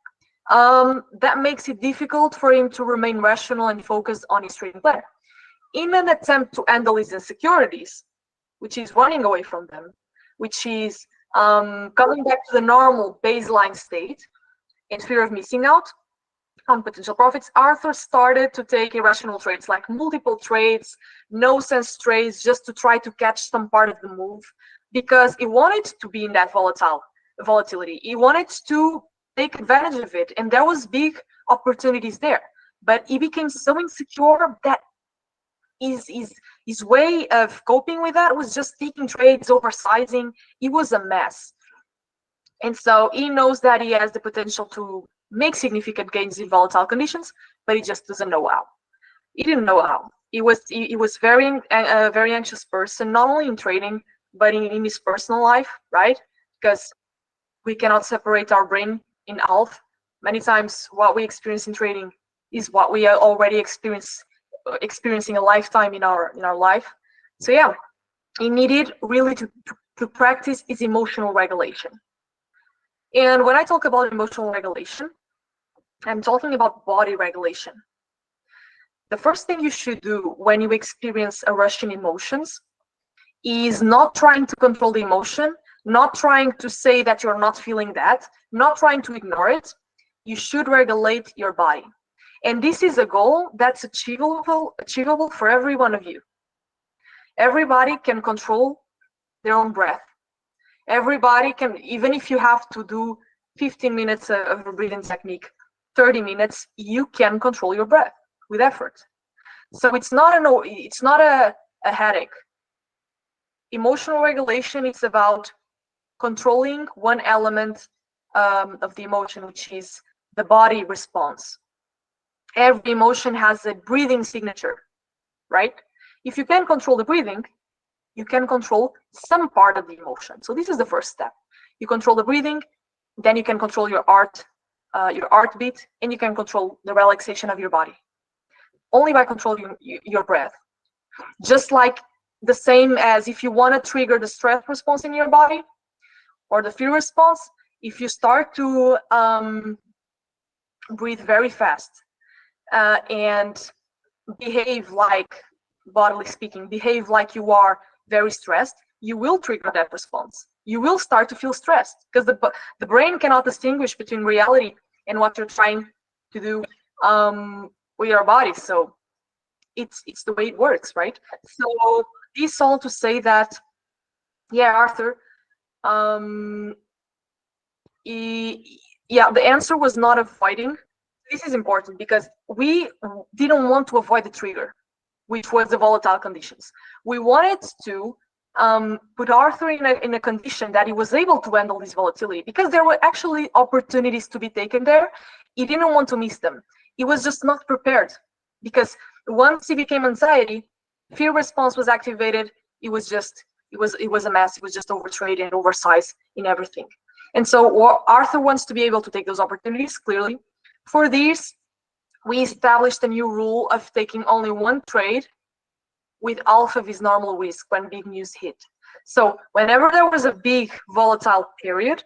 That makes it difficult for him to remain rational and focused on his trading plan. In an attempt to handle his insecurities, which is running away from them, which is coming back to the normal baseline state in fear of missing out on potential profits, Arthur started to take irrational trades, like multiple trades, no sense trades, just to try to catch some part of the move, because he wanted to be in that volatility. He wanted to take advantage of it, and there was big opportunities there. But he became so insecure that his way of coping with that was just taking trades, oversizing. It was a mess. And so he knows that he has the potential to make significant gains in volatile conditions, but he just doesn't know how. He didn't know how. He was a very anxious person, not only in trading, but in his personal life, right? Because we cannot separate our brain in half. Many times what we experience in trading is what we are already experiencing a lifetime in our life. So yeah, he needed really to practice his emotional regulation. And when I talk about emotional regulation, I'm talking about body regulation. The first thing you should do when you experience a rush in emotions is not trying to control the emotion, not trying to say that you're not feeling that, not trying to ignore it. You should regulate your body. And this is a goal that's achievable for every one of you. Everybody can control their own breath. Everybody can, even if you have to do 15 minutes of a breathing technique, 30 minutes, you can control your breath with effort. So it's not a headache. Emotional regulation is about controlling one element of the emotion, which is the body response. Every emotion has a breathing signature, right? If you can control the breathing, you can control some part of the emotion. So this is the first step. You control the breathing, then you can control your heartbeat, and you can control the relaxation of your body. Only by controlling your breath. Just like the same as if you want to trigger the stress response in your body or the fear response, if you start to breathe very fast and behave like, bodily speaking, behave like you are very stressed, you will trigger that response. You will start to feel stressed because the brain cannot distinguish between reality and what you're trying to do with your body. So it's the way it works, right? So this all to say that, yeah, Arthur, the answer was not avoiding. This is important because we didn't want to avoid the trigger, which was the volatile conditions. We wanted to put Arthur in a condition that he was able to handle this volatility because there were actually opportunities to be taken there. He didn't want to miss them. He was just not prepared because once he became anxiety, fear response was activated. It was a mess. It was just overtrading and oversized in everything. And so Arthur wants to be able to take those opportunities clearly. For these, we established a new rule of taking only one trade with half of his normal risk when big news hit. So whenever there was a big volatile period,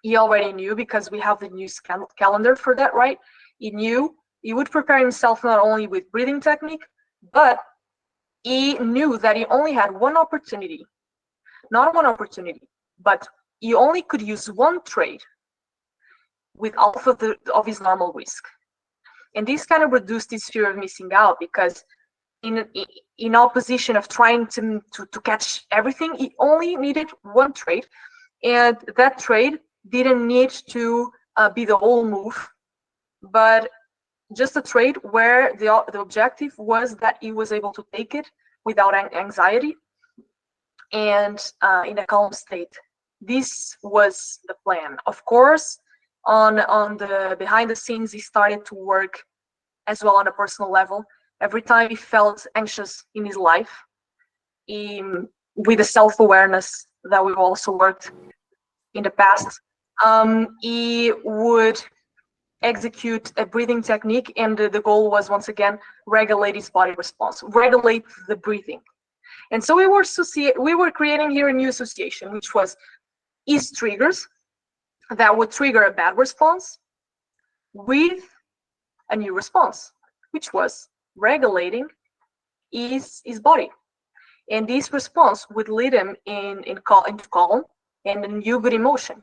he already knew because we have the news calendar for that, right? He knew he would prepare himself not only with breathing technique, but he knew that he only had one opportunity, not one opportunity, but he only could use one trade with half of his normal risk. And this kind of reduced his fear of missing out because in opposition of trying to catch everything, he only needed one trade. And that trade didn't need to be the whole move, but just a trade where the objective was that he was able to take it without anxiety and in a calm state. This was the plan. Of course, on the behind the scenes, he started to work as well on a personal level. Every time he felt anxious in his life, with the self-awareness that we've also worked in the past, he would execute a breathing technique, and the goal was, once again, regulate his body response, regulate the breathing. And so we were creating here a new association, which was his triggers that would trigger a bad response with a new response, which was regulating his body. And this response would lead him into calm and a new good emotion.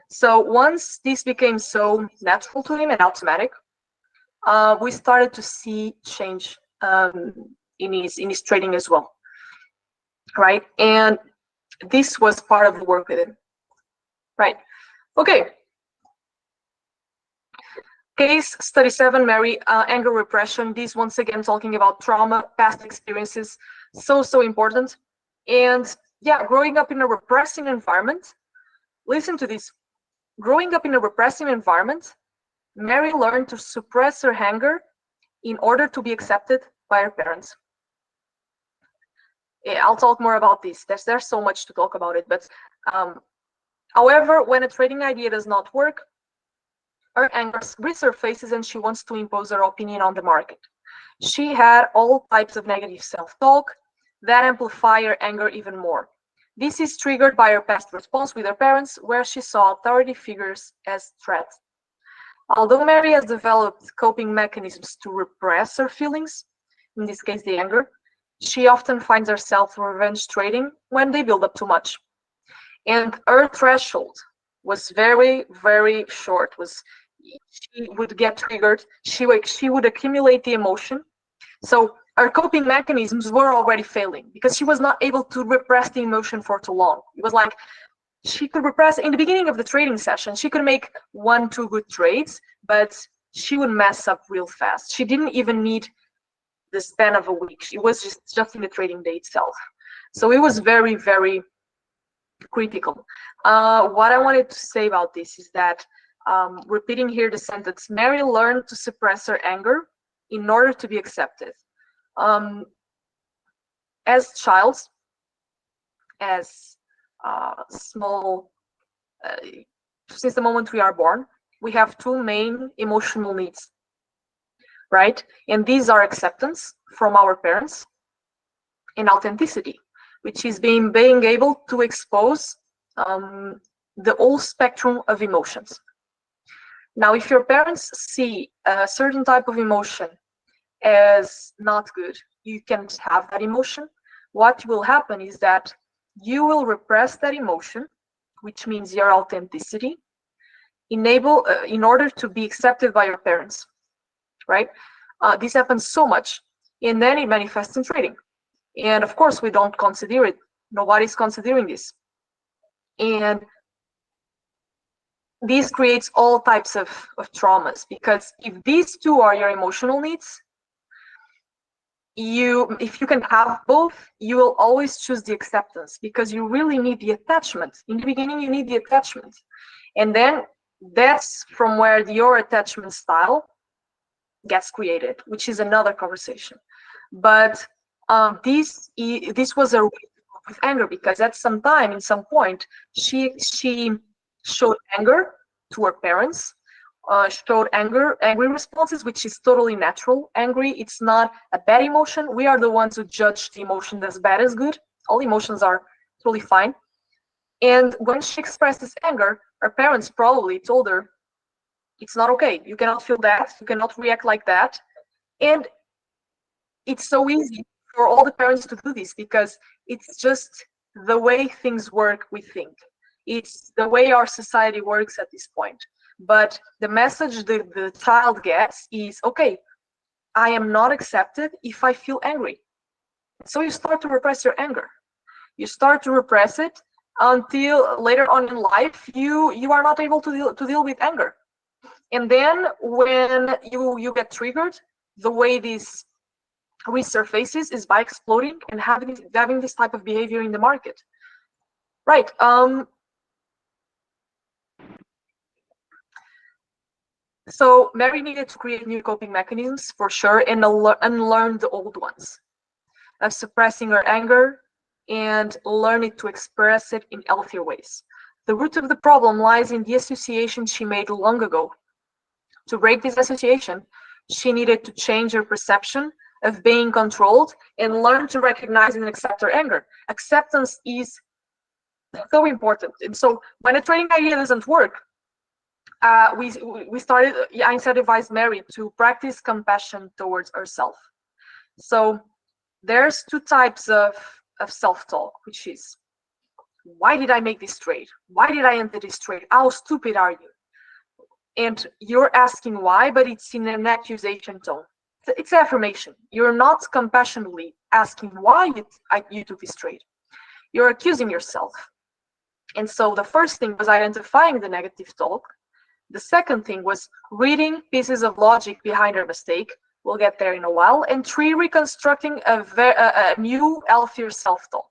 So once this became so natural to him and automatic, we started to see change in his trading as well, right? And this was part of the work with him, right? Okay. Case study 7, Mary, anger repression. This, once again, talking about trauma, past experiences, so important. And yeah, growing up in a repressing environment, listen to this. Growing up in a repressive environment, Mary learned to suppress her anger in order to be accepted by her parents. Yeah, I'll talk more about this. There's so much to talk about it, but however, when a trading idea does not work, her anger resurfaces and she wants to impose her opinion on the market. She had all types of negative self-talk that amplify her anger even more. This is triggered by her past response with her parents, where she saw authority figures as threats. Although Mary has developed coping mechanisms to repress her feelings, in this case the anger, she often finds herself revenge trading when they build up too much. And her threshold was very, very short. She would get triggered, she would accumulate the emotion. So her coping mechanisms were already failing because she was not able to repress the emotion for too long. It was like she could repress in the beginning of the trading session. She could make 1-2 good trades, but she would mess up real fast. She didn't even need the span of a week. It was just in the trading day itself. So it was very, very critical. What I wanted to say about this is that, repeating here the sentence, Mary learned to suppress her anger in order to be accepted. As child, as small, since the moment we are born, we have two main emotional needs, right? And these are acceptance from our parents and authenticity, which is being able to expose the whole spectrum of emotions. Now, if your parents see a certain type of emotion as not good, you can't have that emotion, what will happen is that you will repress that emotion, which means your authenticity, in order to be accepted by your parents, right? This happens so much, and then it manifests in trading. And of course, we don't consider it. Nobody's considering this. And this creates all types of traumas, because if these two are your emotional needs, if you can have both, you will always choose the acceptance, because you really need the attachment. In the beginning, you need the attachment. And then that's from where your attachment style gets created, which is another conversation. But this was a way to cope with anger, because at some time, in some point, she showed anger to her parents, showed angry responses, which is totally natural. Angry, it's not a bad emotion. We are the ones who judge the emotion as bad as good. All emotions are totally fine. And when she expressed this anger, her parents probably told her, it's not okay. You cannot feel that. You cannot react like that. And it's so easy for all the parents to do this, because it's just the way things work, we think. It's the way our society works at this point. But the message the child gets is, okay, I am not accepted if I feel angry. So you start to repress your anger. You start to repress it until later on in life, you are not able to deal with anger. And then when you get triggered, the way this resurfaces is by exploding and having this type of behavior in the market. Right. So Mary needed to create new coping mechanisms for sure, and unlearn the old ones of suppressing her anger and learn it to express it in healthier ways. The root of the problem lies in the association she made long ago. To break this association, she needed to change her perception of being controlled and learn to recognize and accept her anger. Acceptance is so important. And so when a training idea doesn't work, I instead advised Mary to practice compassion towards herself. So there's two types of self-talk, which is, why did I make this trade? Why did I enter this trade? How stupid are you? And you're asking why, but it's in an accusation tone. It's affirmation. You're not compassionately asking why you took this trade. You're accusing yourself. And so the first thing was identifying the negative talk. The second thing was reading pieces of logic behind her mistake. We'll get there in a while. And 3, reconstructing a new, healthier self-talk.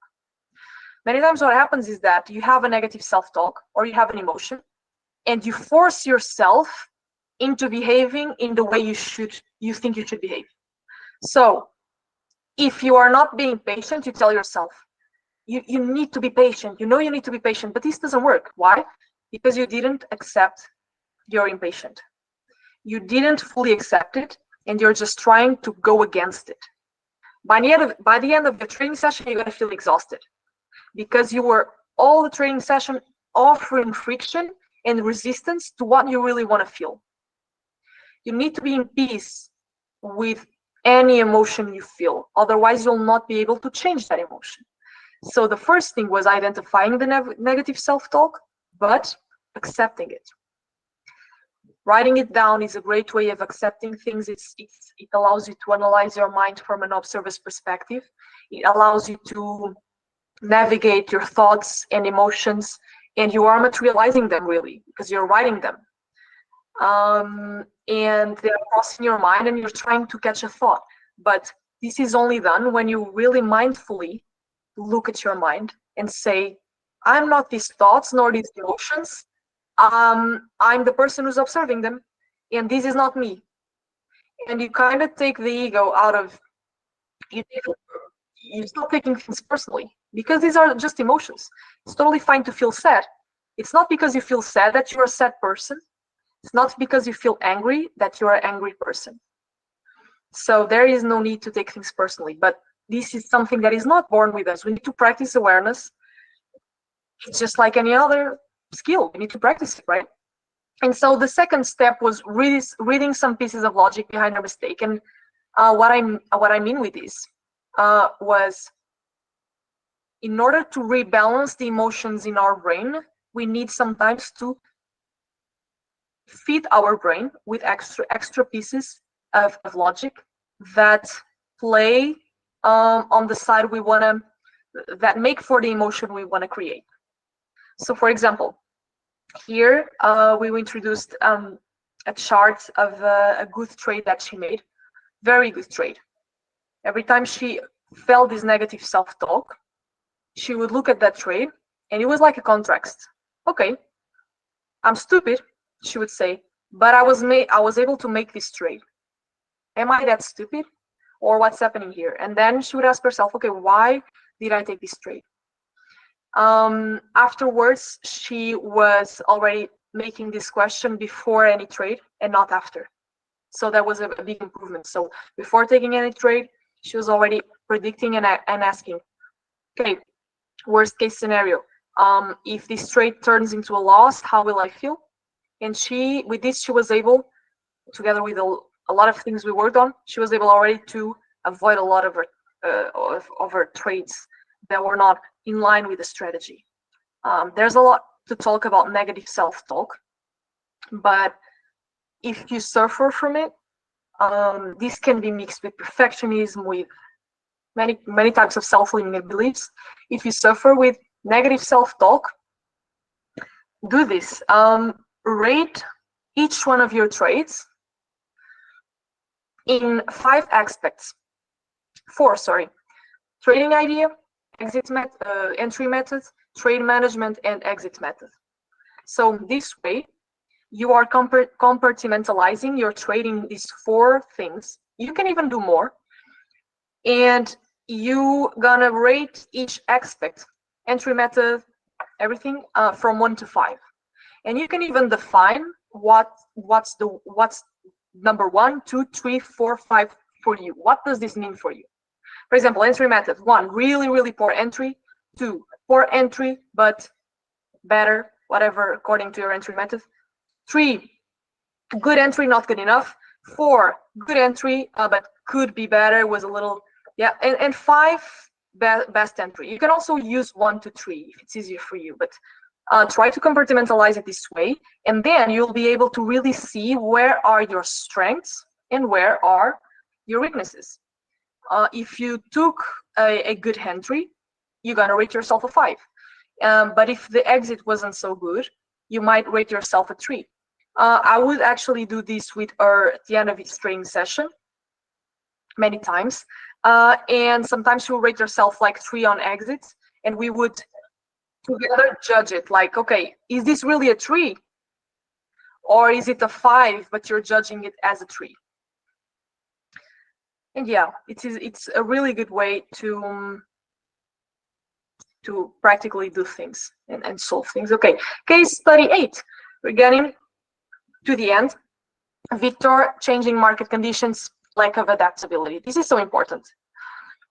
Many times what happens is that you have a negative self-talk or you have an emotion, and you force yourself into behaving in the way you think you should behave. So if you are not being patient, you tell yourself, you need to be patient. You know you need to be patient, but this doesn't work. Why? Because you didn't accept you're impatient. You didn't fully accept it, and you're just trying to go against it. By the end of the training session, you're going to feel exhausted because you were all the training session offering friction and resistance to what you really want to feel. You need to be in peace with any emotion you feel. Otherwise, you'll not be able to change that emotion. So the first thing was identifying the negative self-talk, but accepting it. Writing it down is a great way of accepting things. It allows you to analyze your mind from an observer's perspective. It allows you to navigate your thoughts and emotions, and you are materializing them really because you're writing them. And they're crossing your mind and you're trying to catch a thought. But this is only done when you really mindfully look at your mind and say, I'm not these thoughts nor these emotions. I'm the person who's observing them, and this is not me. And you kind of take the ego out of, you stop taking things personally because these are just emotions. It's totally fine to feel sad. It's not because you feel sad that you're a sad person. It's not because you feel angry that you're an angry person. So there is no need to take things personally, but this is something that is not born with us. We need to practice awareness. It's just like any other skill. We need to practice it, right? And so the second step was reading some pieces of logic behind a mistake. And what I mean with this was, in order to rebalance the emotions in our brain, we need sometimes to feed our brain with extra pieces of logic that play on the side that make for the emotion we want to create. So for example, here we introduced a chart of a good trade that she made. Very good trade. Every time she felt this negative self-talk, she would look at that trade, and it was like a contrast. Okay, I'm stupid, she would say, but I was able to make this trade. Am I that stupid? Or what's happening here? And then she would ask herself, okay, why did I take this trade? Afterwards, she was already making this question before any trade and not after. So that was a big improvement. So before taking any trade, she was already predicting and asking, okay, worst case scenario, if this trade turns into a loss, how will I feel? And with this, she was able, together with a lot of things we worked on, she was able already to avoid a lot of her trades that were not in line with the strategy. There's a lot to talk about negative self-talk, but if you suffer from it, this can be mixed with perfectionism, with many types of self-limiting beliefs. If you suffer with negative self-talk, do this. Rate each one of your trades in 4 aspects. Trading idea, entry method, trade management, and exit method. So this way, you are compartmentalizing your trading these 4 things. You can even do more. And you gonna rate each aspect, entry method, everything, from 1 to 5. And you can even define what's number 1, 2, 3, 4, 5 for you. What does this mean for you? For example, entry method: 1, really, really poor entry; 2, poor entry, but better, whatever, according to your entry method; 3, good entry, not good enough; 4, good entry, but could be better, was a little, yeah, and 5, best entry. You can also use 1 to 3 if it's easier for you, but try to compartmentalize it this way, and then you'll be able to really see where are your strengths and where are your weaknesses. If you took a good entry, you're gonna rate yourself a 5. But if the exit wasn't so good, you might rate yourself a 3. I would actually do this with her at the end of each training session many times. And sometimes you rate yourself like 3 on exits, and we would together judge it like, okay, is this really a 3? Or is it a 5, but you're judging it as a 3? And yeah, it's a really good way to practically do things and solve things. Okay, case study 8. We're getting to the end. Victor, changing market conditions, lack of adaptability. This is so important.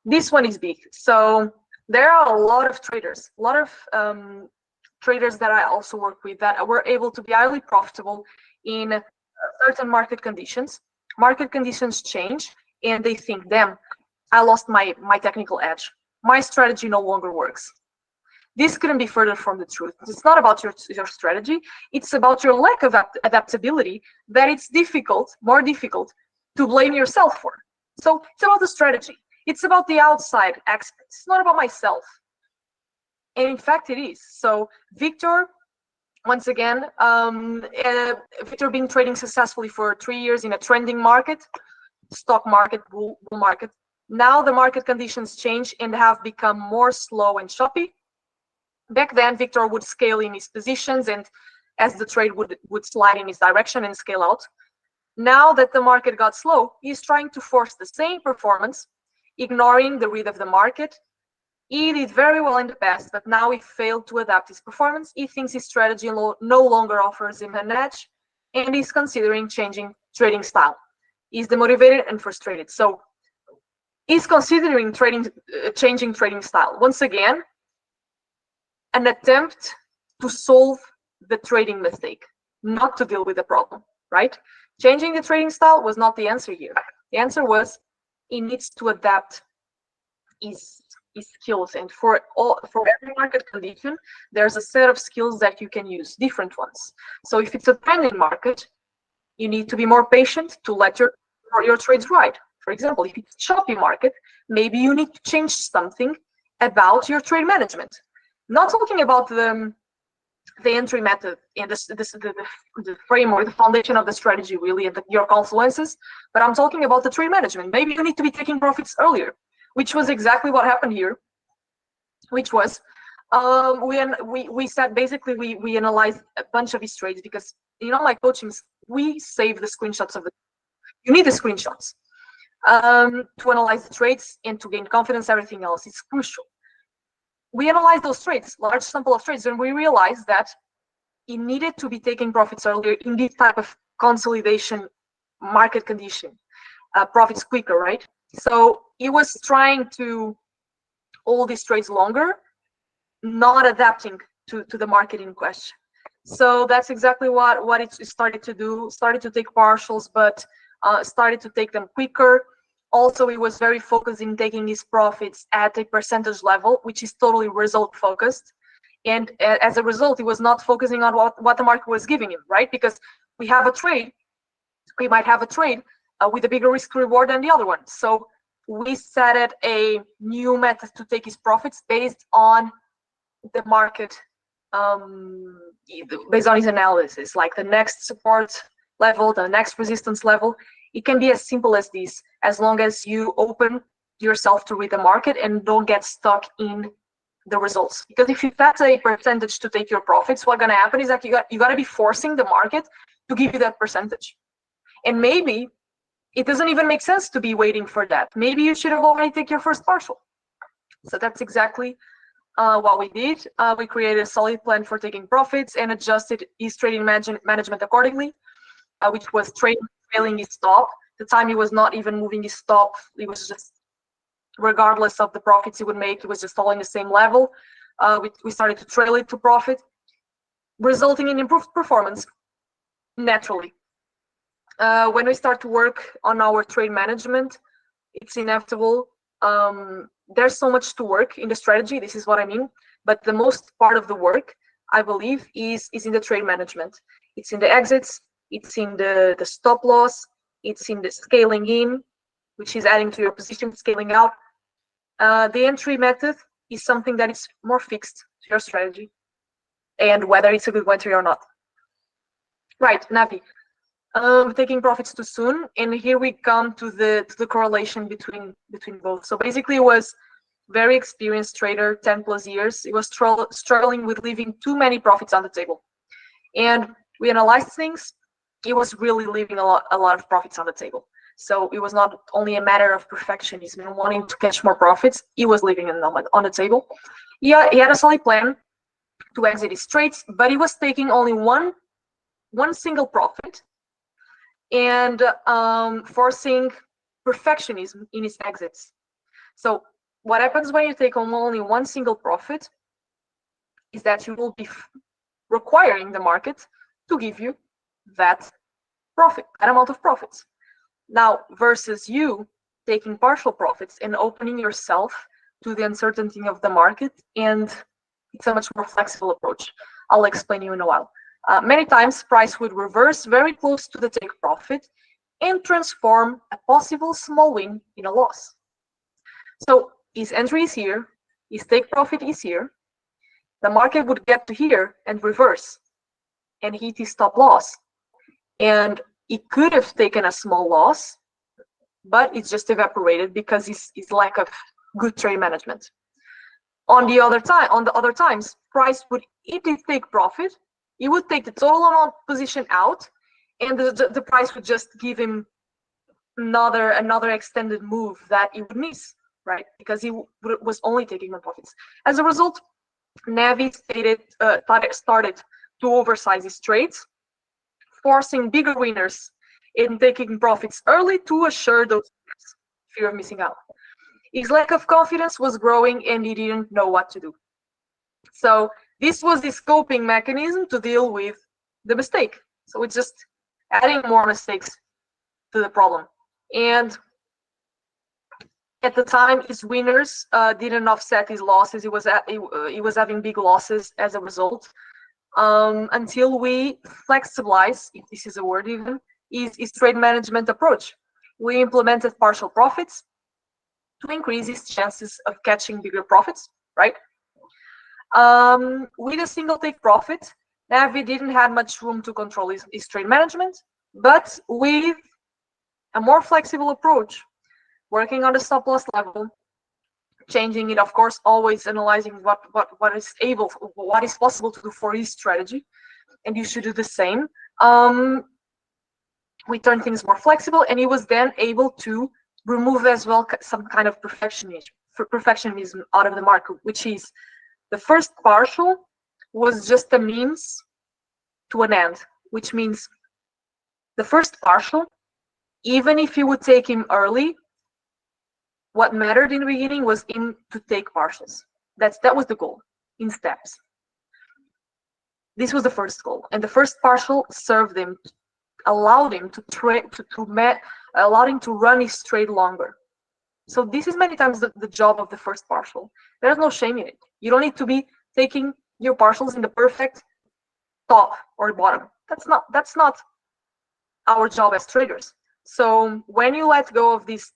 This one is big. So there are a lot of traders, traders that I also work with that were able to be highly profitable in certain market conditions. Market conditions change, and they think, damn, I lost my technical edge. My strategy no longer works. This couldn't be further from the truth. It's not about your strategy. It's about your lack of adaptability that it's more difficult to blame yourself for. So it's about the strategy. It's about the outside aspect. It's not about myself. And in fact, it is. So Victor, once again, Victor been trading successfully for 3 years in a trending market, stock market, bull market. Now the market conditions change and have become more slow and choppy. Back then, Victor would scale in his positions, and as the trade would slide in his direction and scale out. Now that the market got slow, he's trying to force the same performance, ignoring the read of the market. He did very well in the past, but now he failed to adapt his performance. He thinks his strategy no longer offers him an edge, and he's considering changing trading style. He's demotivated and frustrated. So he's considering changing trading style. Once again, an attempt to solve the trading mistake, not to deal with the problem, right? Changing the trading style was not the answer here. The answer was he needs to adapt his skills, and for every market condition, there's a set of skills that you can use, different ones. So if it's a trending market, you need to be more patient to let your trades ride. For example, if it's a choppy market, maybe you need to change something about your trade management. Not talking about the entry method and the framework, the foundation of the strategy, really, and your confluences, but I'm talking about the trade management. Maybe you need to be taking profits earlier, which was exactly what happened here. Which was we said basically we analyzed a bunch of his trades, because my coachings, we save the screenshots of you need the screenshots to analyze the trades and to gain confidence. Everything else is crucial. We analyzed those trades, large sample of trades, and we realized that he needed to be taking profits earlier in this type of consolidation market condition, profits quicker, right? So he was trying to hold these trades longer, not adapting to the market in question. So that's exactly what it started to do. Started to take partials, but started to take them quicker. Also, he was very focused in taking his profits at a percentage level, which is totally result focused. And as a result, he was not focusing on what the market was giving him, right? Because we might have a trade with a bigger risk reward than the other one. So we set a new method to take his profits based on the market, based on his analysis, like the next support level, the next resistance level. It can be as simple as this, as long as you open yourself to read the market and don't get stuck in the results. Because if you set a percentage to take your profits, what's gonna happen is that you gotta be forcing the market to give you that percentage. And maybe it doesn't even make sense to be waiting for that. Maybe you should have already taken your first partial. So that's exactly what we did. We created a solid plan for taking profits and adjusted his trading management accordingly, which was trailing his stop. The time he was not even moving his stop, he was just, regardless of the profits he would make, he was just following the same level. We started to trail it to profit, resulting in improved performance naturally. When we start to work on our trade management, it's inevitable. There's so much to work in the strategy. This is what I mean. But the most part of the work, I believe, is in the trade management. It's in the exits. It's in the stop loss. It's in the scaling in, which is adding to your position, scaling out. The entry method is something that is more fixed to your strategy and whether it's a good entry or not. Right, Navi. Taking profits too soon, and here we come to the correlation between both. So basically, it was very experienced trader, 10 plus years. He was struggling with leaving too many profits on the table, and we analyzed things. He was really leaving a lot of profits on the table. So it was not only a matter of perfectionism and wanting to catch more profits. He was leaving them on the table. He had a solid plan to exit his trades, but he was taking only one single profit and forcing perfectionism in his exits. So what happens when you take only one single profit is that you will be requiring the market to give you that profit, that amount of profits. Now, versus you taking partial profits and opening yourself to the uncertainty of the market, and it's a much more flexible approach. I'll explain you in a while. Many times, price would reverse very close to the take profit and transform a possible small win in a loss. So his entry is here, his take profit is here. The market would get to here and reverse and hit his stop loss. And he could have taken a small loss, but it's just evaporated because his lack of good trade management. On the other times, price would, if he take profit, he would take the total amount position out, and the price would just give him another extended move that he would miss, right? Because he was only taking the profits. As a result, Navi started to oversize his trades, forcing bigger winners in taking profits early to assure those fear of missing out. His lack of confidence was growing and he didn't know what to do. So this was the coping mechanism to deal with the mistake. So it's just adding more mistakes to the problem. And at the time, his winners didn't offset his losses. He was having big losses as a result. Until we flexibilize, if this is a word even, his trade management approach. We implemented partial profits to increase his chances of catching bigger profits, right? With a single take profit, Navi didn't have much room to control his trade management, but with a more flexible approach, working on the stop loss level, changing it, of course, always analyzing what is possible to do for his strategy, and you should do the same. We turned things more flexible, and he was then able to remove as well some kind of perfectionism out of the market, which is the first partial was just a means to an end, which means the first partial, even if you would take him early, what mattered in the beginning was him to take partials. That was the goal in steps. This was the first goal, and the first partial served him, allowed him allowed him to run his trade longer. So this is many times the job of the first partial. There's no shame in it. You don't need to be taking your partials in the perfect top or bottom. That's not our job as traders. So when you let go of this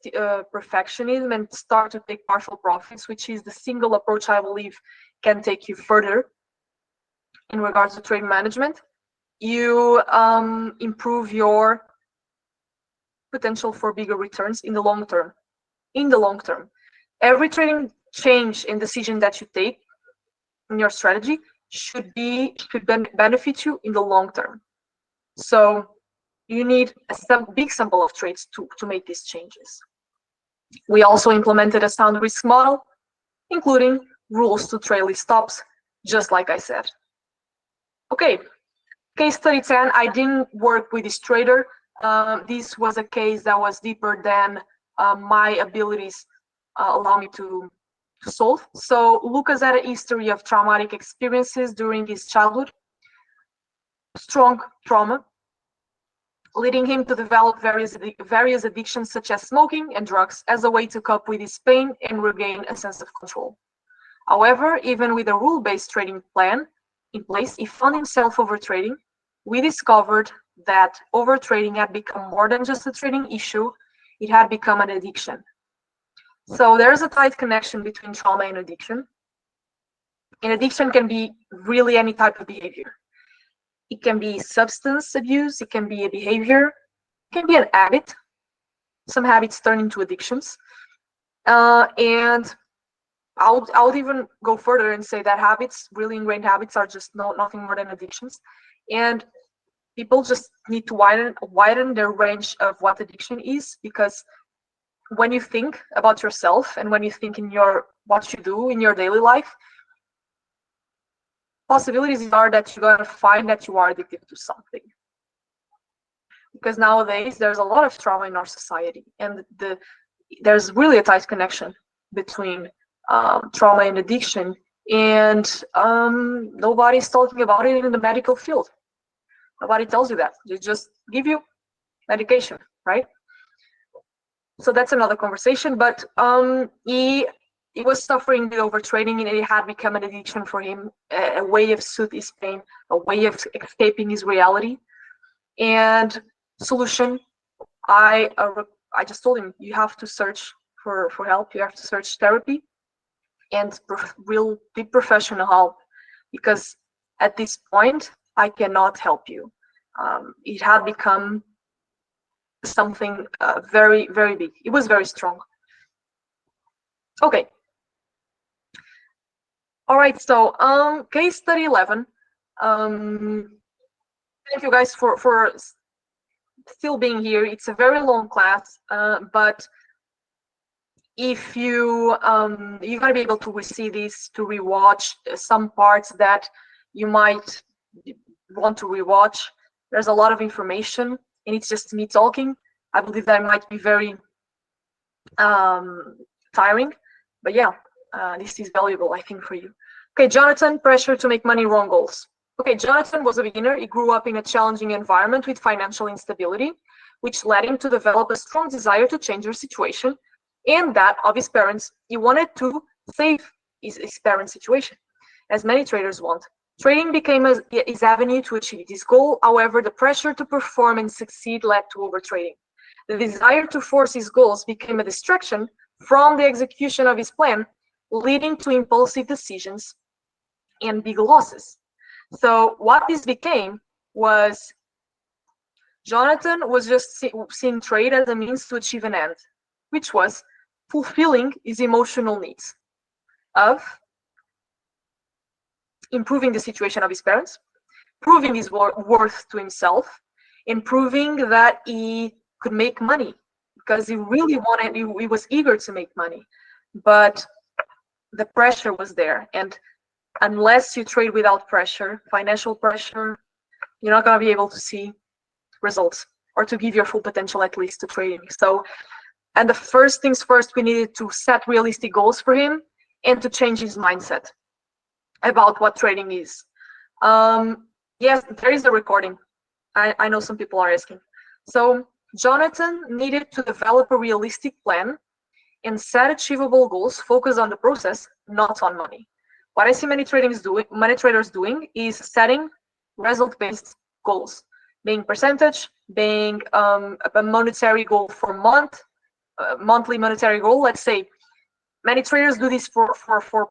perfectionism and start to take partial profits, which is the single approach I believe can take you further in regards to trade management, you improve your potential for bigger returns in the long term. In the long term, every trading change and decision that you take in your strategy should benefit you in the long term. So you need a big sample of trades to make these changes. We also implemented a sound risk model including rules to trailing stops, just like I said. Okay, case study 10, I didn't work with this trader. This was a case that was deeper than my abilities allow me to solve. So Lucas had a history of traumatic experiences during his childhood, strong trauma, leading him to develop various addictions such as smoking and drugs as a way to cope with his pain and regain a sense of control. However, even with a rule-based trading plan in place, he found himself overtrading. We discovered that overtrading had become more than just a trading issue, it had become an addiction. So there's a tight connection between trauma and addiction. And addiction can be really any type of behavior. It can be substance abuse, it can be a behavior, it can be an habit. Some habits turn into addictions. And I would even go further and say that habits, really ingrained habits, are just nothing more than addictions. And people just need to widen their range of what addiction is, because when you think about yourself and when you think in what you do in your daily life, possibilities are that you're going to find that you are addicted to something. Because nowadays there's a lot of trauma in our society, and there's really a tight connection between trauma and addiction, and nobody's talking about it in the medical field. Nobody tells you that. They just give you medication, right? So that's another conversation. But he was suffering with overtrading, and it had become an addiction for him, a way of soothe his pain, a way of escaping his reality. And solution, I just told him, you have to search for help. You have to search therapy and real deep professional help, because at this point I cannot help you. It had become something very, very big. It was very strong. Okay. All right. So case study 11. Thank you guys for still being here. It's a very long class, but if you're gonna be able to see this, to rewatch some parts that you might want to rewatch. There's a lot of information, and it's just me talking. I believe that might be very tiring, but yeah, this is valuable, I think, for you. Okay, Jonathan, pressure to make money, wrong goals. Okay, Jonathan was a beginner. He grew up in a challenging environment with financial instability, which led him to develop a strong desire to change their situation and that of his parents. He wanted to save his parents' situation, as many traders want. Trading became his avenue to achieve this goal. However, the pressure to perform and succeed led to overtrading. The desire to force his goals became a distraction from the execution of his plan, leading to impulsive decisions and big losses. So what this became was Jonathan was just seeing trade as a means to achieve an end, which was fulfilling his emotional needs of improving the situation of his parents, proving his worth to himself, and proving that he could make money, because he really wanted, he was eager to make money, but the pressure was there. And unless you trade without pressure, financial pressure, you're not going to be able to see results, or to give your full potential, at least, to trading. So, and the first things first, we needed to set realistic goals for him and to change his mindset about what trading is. Yes, there is a recording. I know some people are asking. So Jonathan needed to develop a realistic plan and set achievable goals, focus on the process, not on money. What I see many traders doing is setting result-based goals, being percentage, being a monetary goal for monthly monetary goal. Let's say many traders do this for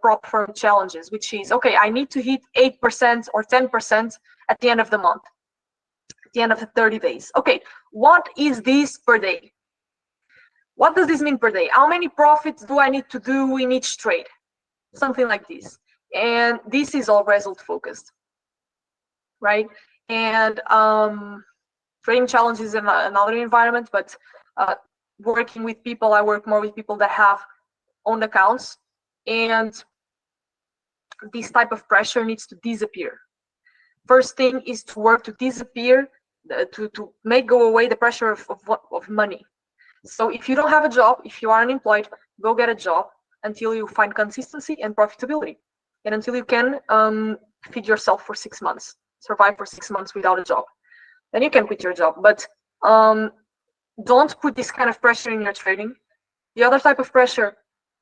prop firm challenges, which is, okay, I need to hit 8% or 10% at the end of the month, at the end of the 30 days. Okay, what is this per day? What does this mean per day? How many profits do I need to do in each trade? Something like this. And this is all result focused, right? And trading challenges is another environment, but working with people, I work more with people that have owned accounts, And this type of pressure needs to disappear. First thing is to work to disappear, to make go away the pressure of money. So if you don't have a job, if you are unemployed, go get a job until you find consistency and profitability, and until you can feed yourself for 6 months, survive for 6 months without a job. Then you can quit your job. But don't put this kind of pressure in your trading. The other type of pressure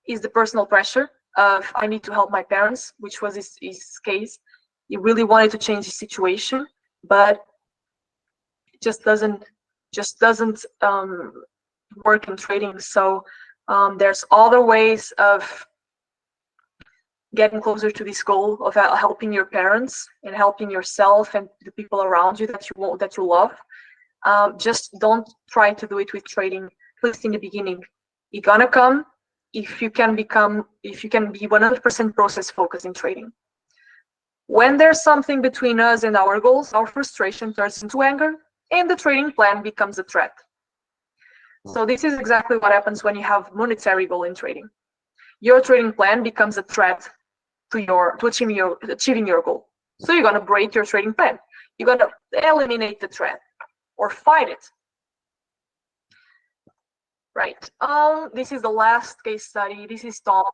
is the personal pressure of I need to help my parents, which was his case. He really wanted to change the situation, but it just doesn't work in trading. So there's other ways of getting closer to this goal of helping your parents and helping yourself and the people around you that you love. Just don't try to do it with trading, at least in the beginning. It's gonna come if you can be 100% process focused in trading. When there's something between us and our goals, our frustration turns into anger, and the trading plan becomes a threat. So this is exactly what happens when you have monetary goal in trading. Your trading plan becomes a threat to achieving your goal. So you're gonna break your trading plan. You're gonna eliminate the threat or fight it. Right. This is the last case study. This is Tom.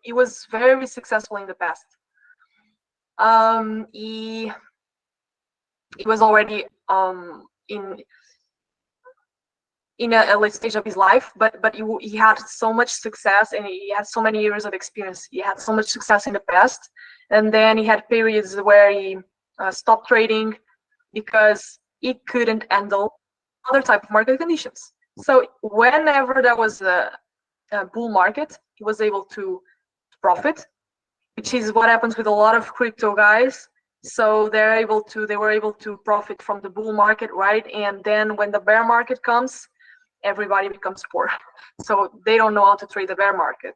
He was very successful in the past. He was already in a late stage of his life, but he had so much success and he had so many years of experience. He had so much success in the past, and then he had periods where he stopped trading because he couldn't handle other type of market conditions. So whenever there was a bull market, he was able to profit, which is what happens with a lot of crypto guys. So they were able to profit from the bull market, right? And then when the bear market comes, everybody becomes poor. So they don't know how to trade the bear market.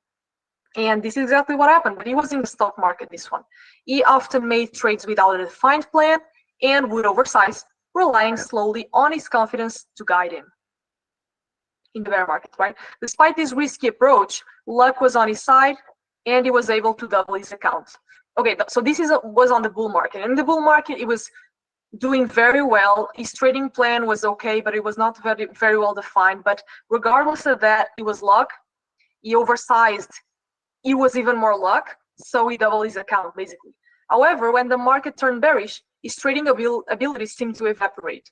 And this is exactly what happened. But he was in the stock market, this one. He often made trades without a defined plan and would oversize, relying slowly on his confidence to guide him in the bear market, right? Despite this risky approach, luck was on his side and he was able to double his account. Okay, so this was on the bull market. In the bull market, it was doing very well. His trading plan was okay, but it was not very well defined. But regardless of that, it was luck. He oversized. It was even more luck, so he doubled his account, basically. However, when the market turned bearish, his trading abilities seemed to evaporate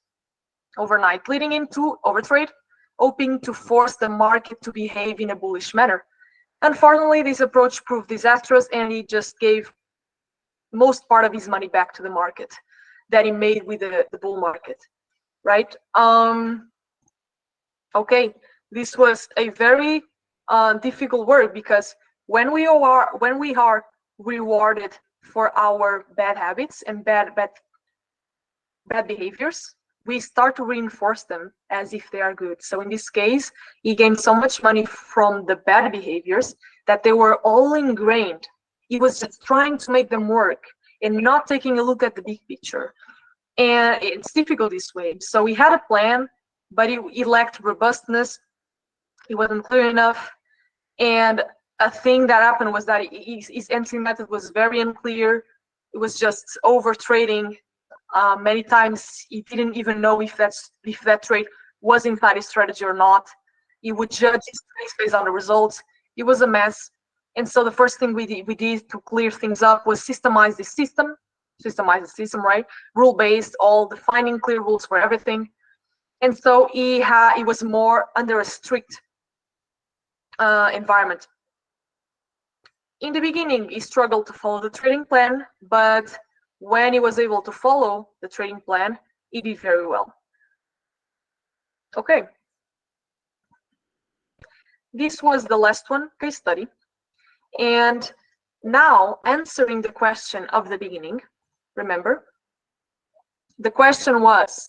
overnight, leading him to overtrade, hoping to force the market to behave in a bullish manner. Unfortunately, this approach proved disastrous, and he just gave most part of his money back to the market that he made with the bull market, right? Okay, this was a very difficult work, because when we are rewarded for our bad habits and bad behaviors, we start to reinforce them as if they are good. So in this case, he gained so much money from the bad behaviors that they were all ingrained. He was just trying to make them work and not taking a look at the big picture. And it's difficult this way. So he had a plan, but he lacked robustness. He wasn't clear enough. And a thing that happened was that his entry method was very unclear. It was just over trading. Many times he didn't even know if that trade was inside his strategy or not. He would judge his trades based on the results. It was a mess. And so the first thing we did to clear things up was systemize the system, right? Rule-based, all defining clear rules for everything. And so he was more under a strict environment. In the beginning, he struggled to follow the trading plan, but when he was able to follow the trading plan, he did very well. Okay. This was the last one, case study. And now, answering the question of the beginning, remember, the question was,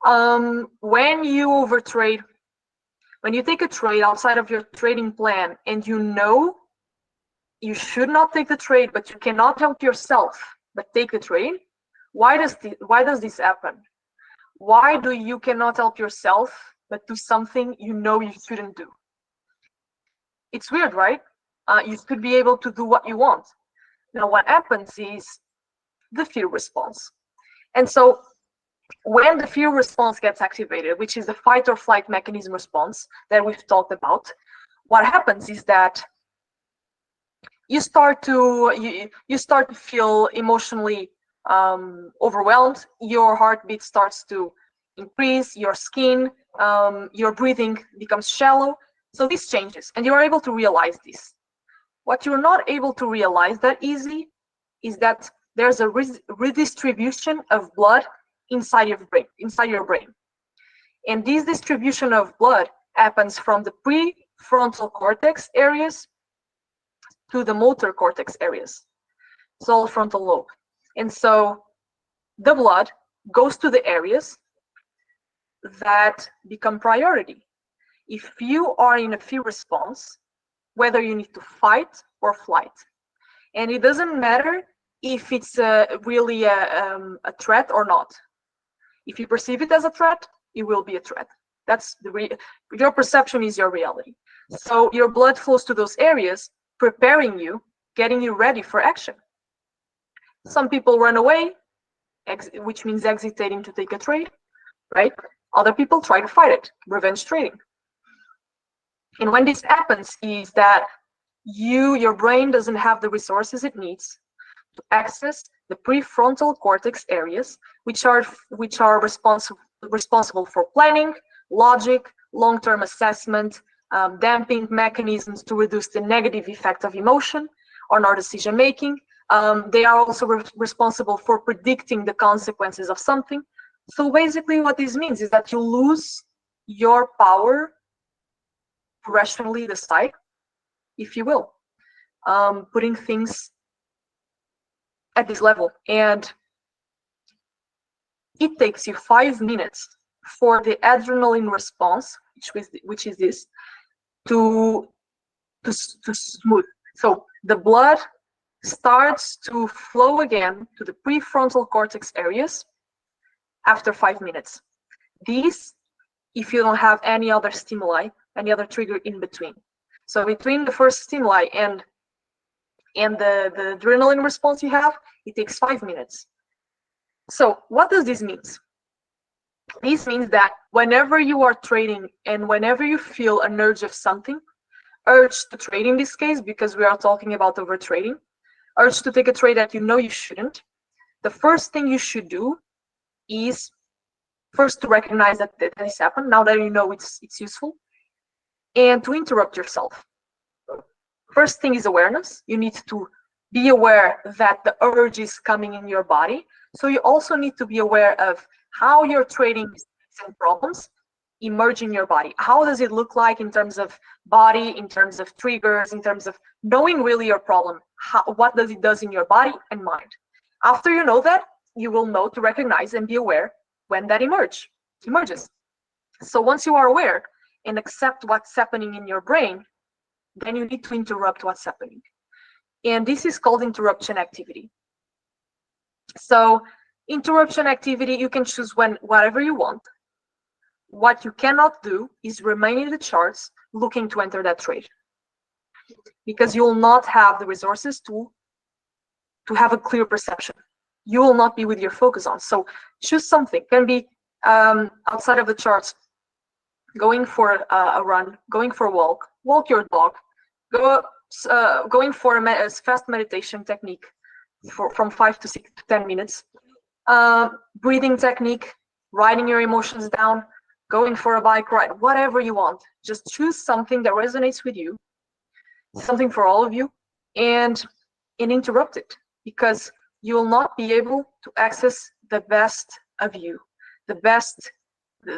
when you overtrade, when you take a trade outside of your trading plan and you know you should not take the trade, but you cannot help yourself but take the trade, why does this happen? Why do you cannot help yourself but do something you know you shouldn't do? It's weird, right? you should be able to do what you want. Now, what happens is the fear response. And so when the fear response gets activated, which is the fight or flight mechanism response that we've talked about, what happens is that you start to feel emotionally overwhelmed. Your heartbeat starts to increase, your skin, your breathing becomes shallow. So this changes, and you're able to realize this. What you're not able to realize that easily is that there's a redistribution of blood inside your brain. And this distribution of blood happens from the prefrontal cortex areas to the motor cortex areas, so frontal lobe. And so the blood goes to the areas that become priority. If you are in a fear response, whether you need to fight or flight, and it doesn't matter if it's really a threat or not. If you perceive it as a threat, it will be a threat. That's your perception is your reality. So your blood flows to those areas, preparing you, getting you ready for action. Some people run away, which means exiting to take a trade, right? Other people try to fight it, revenge trading. And when this happens is that your brain doesn't have the resources it needs to access the prefrontal cortex areas, which are responsible for planning, logic, long-term assessment, damping mechanisms to reduce the negative effect of emotion on our decision making. They are also responsible for predicting the consequences of something. So basically what this means is that you lose your power to rationally decide, if you will, putting things at this level. And it takes you 5 minutes for the adrenaline response, which is this, to smooth. So the blood starts to flow again to the prefrontal cortex areas after 5 minutes. These, if you don't have any other stimuli, any other trigger in between. So between the first stimuli and the adrenaline response you have, it takes 5 minutes. So what does this mean? This means that whenever you are trading and whenever you feel an urge of something, urge to trade in this case, because we are talking about overtrading, urge to take a trade that you know you shouldn't, the first thing you should do is first to recognize that this happened, now that you know it's useful, and to interrupt yourself. First thing is awareness. You need to be aware that the urge is coming in your body. So you also need to be aware of how your trading and problems emerge in your body. How does it look like in terms of body, in terms of triggers, in terms of knowing really your problem? What does it do in your body and mind? After you know that, you will know to recognize and be aware when that emerges. So once you are aware and accept what's happening in your brain, then you need to interrupt what's happening. And this is called interruption activity. So interruption activity, you can choose whatever you want. What you cannot do is remain in the charts looking to enter that trade, because you will not have the resources to have a clear perception. You will not be with your focus on. So choose something. Can be outside of the charts, going for a run, going for a walk your dog, going for a fast meditation technique from 5 to 6 to 10 minutes, breathing technique, writing your emotions down, going for a bike ride, whatever you want. Just choose something that resonates with you, something for all of you, and interrupt it, because you will not be able to access the best of you,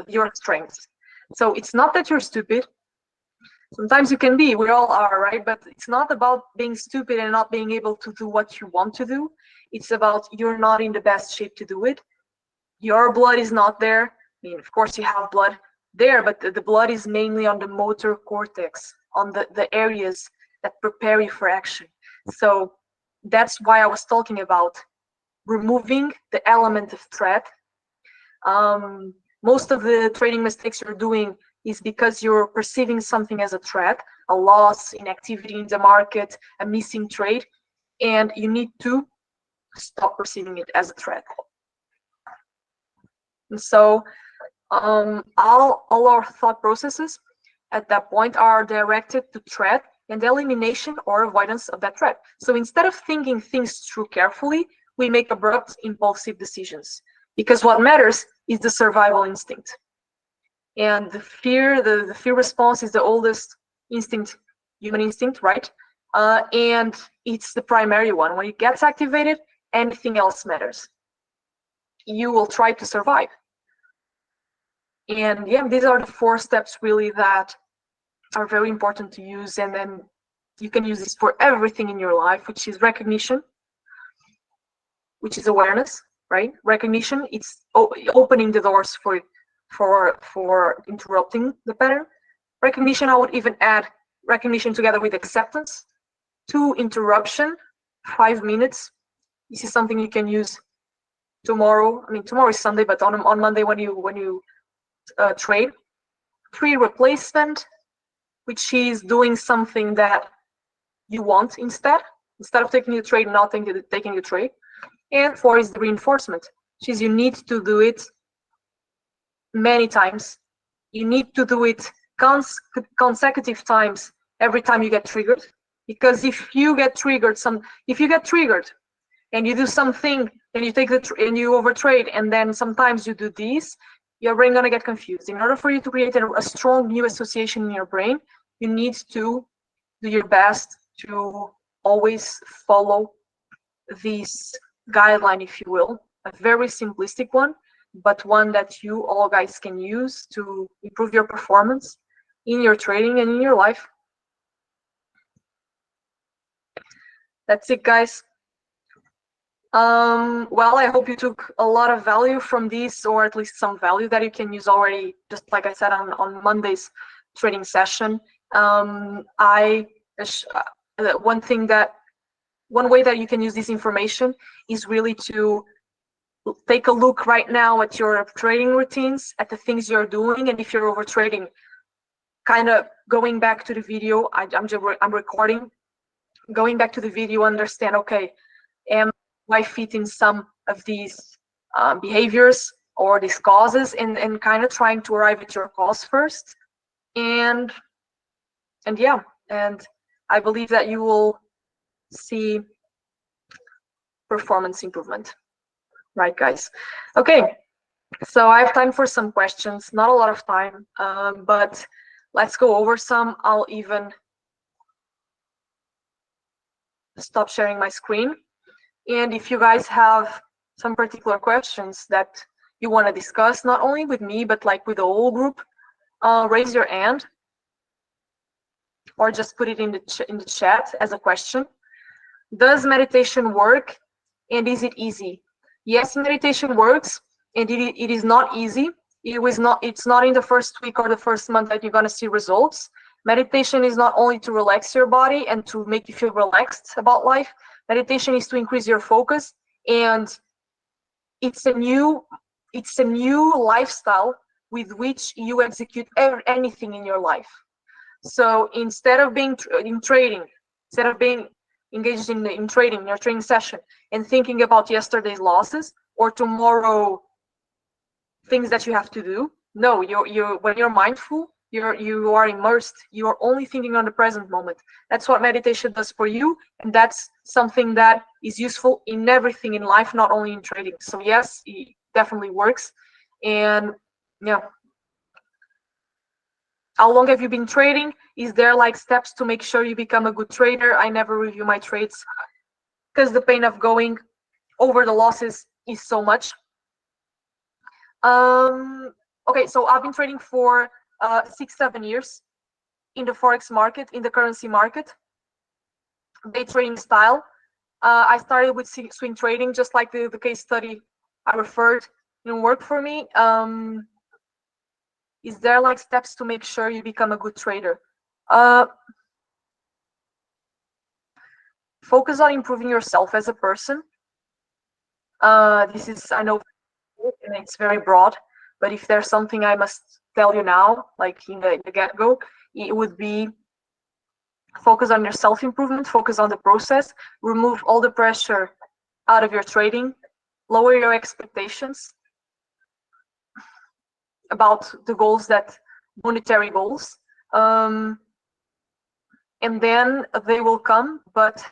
your strengths. So it's not that you're stupid. Sometimes you can be, we all are, right? But it's not about being stupid and not being able to do what you want to do. It's about you're not in the best shape to do it. Your blood is not there. I mean, of course you have blood there, but the blood is mainly on the motor cortex, on the areas that prepare you for action. So that's why I was talking about removing the element of threat. Most of the trading mistakes you're doing, is because you're perceiving something as a threat, a loss, inactivity in the market, a missing trade, and you need to stop perceiving it as a threat. And so all our thought processes at that point are directed to threat and the elimination or avoidance of that threat. So instead of thinking things through carefully, we make abrupt, impulsive decisions, because what matters is the survival instinct. And the fear response is the oldest instinct, human instinct, right? And it's the primary one. When it gets activated, anything else matters. You will try to survive. And yeah, these are the 4 steps really that are very important to use. And then you can use this for everything in your life, which is recognition, which is awareness, right? Recognition, it's opening the doors for interrupting the pattern. Recognition, I would even add recognition together with acceptance. 2, interruption, 5 minutes. This is something you can use tomorrow. I mean, tomorrow is Sunday, but on Monday when you trade. 3, replacement, which is doing something that you want instead of taking the trade, not taking the trade. And 4 is the reinforcement, which is you need to do it many times. You need to do it consecutive times every time you get triggered. Because if you get triggered and you do something and you take and you overtrade, and then sometimes you do these, your brain gonna get confused. In order for you to create a strong new association in your brain, you need to do your best to always follow this guideline, if you will, a very simplistic one, but one that you all guys can use to improve your performance in your trading and in your life. That's it, guys. Well, I hope you took a lot of value from this, or at least some value that you can use already, just like I said on Monday's trading session. One way that you can use this information is really to take a look right now at your trading routines, at the things you're doing, and if you're overtrading, kind of going back to the video. I'm recording, going back to the video, understand, okay, am I fit in some of these behaviors or these causes, and kind of trying to arrive at your cause first. And yeah, and I believe that you will see performance improvement. Right, guys? Okay, so I have time for some questions. Not a lot of time, but let's go over some. I'll even stop sharing my screen. And if you guys have some particular questions that you want to discuss, not only with me, but like with the whole group, raise your hand or just put it in the chat as a question. Does meditation work, and is it easy? Yes, meditation works, and it is not easy. It's not in the first week or the first month that you're going to see results. Meditation is not only to relax your body and to make you feel relaxed about life. Meditation is to increase your focus, and it's a new lifestyle with which you execute anything in your life. So instead of being in trading, instead of being engaged in trading, in your trading session, and thinking about yesterday's losses or tomorrow things that you have to do, no, when you're mindful, you are immersed. You are only thinking on the present moment. That's what meditation does for you, and that's something that is useful in everything in life, not only in trading. So yes, it definitely works. And yeah. How long have you been trading? Is there like steps to make sure you become a good trader? I never review my trades because the pain of going over the losses is so much. Okay, so I've been trading for 6-7 years in the forex market, in the currency market, day trading style. I started with swing trading, just like the case study I referred, worked for me. Is there like steps to make sure you become a good trader? Focus on improving yourself as a person. This is, I know, and it's very broad, But if there's something I must tell you now, like in the get-go, it would be focus on your self-improvement, focus on the process, remove all the pressure out of your trading, lower your expectations about the goals, that monetary goals, and then they will come, but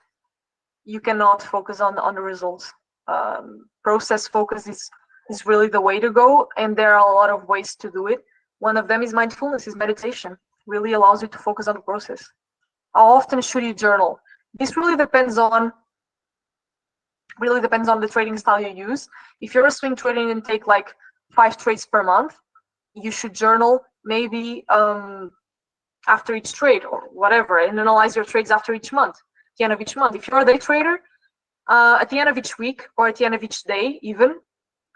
you cannot focus on the results. Process focus is really the way to go, and there are a lot of ways to do it. One of them is mindfulness, is meditation. Really allows you to focus on the process. How often should you journal? This really depends on the trading style you use. If you're a swing trading and take like 5 trades per month, you should journal maybe after each trade or whatever, and analyze your trades after each month, at the end of each month. If you're a day trader, at the end of each week or at the end of each day, even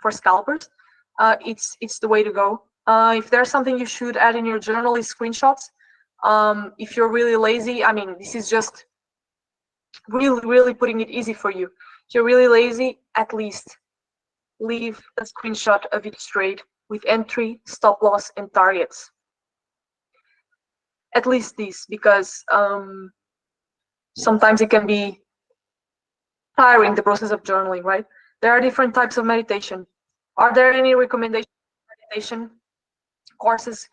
for scalpers, it's the way to go. If there's something you should add in your journal, is screenshots. If you're really lazy, I mean, this is just really putting it easy for you. If you're really lazy, at least leave a screenshot of each trade with entry, stop loss, and targets. At least these, because sometimes it can be tiring, the process of journaling, right? There are different types of meditation. Are there any recommendations for meditation courses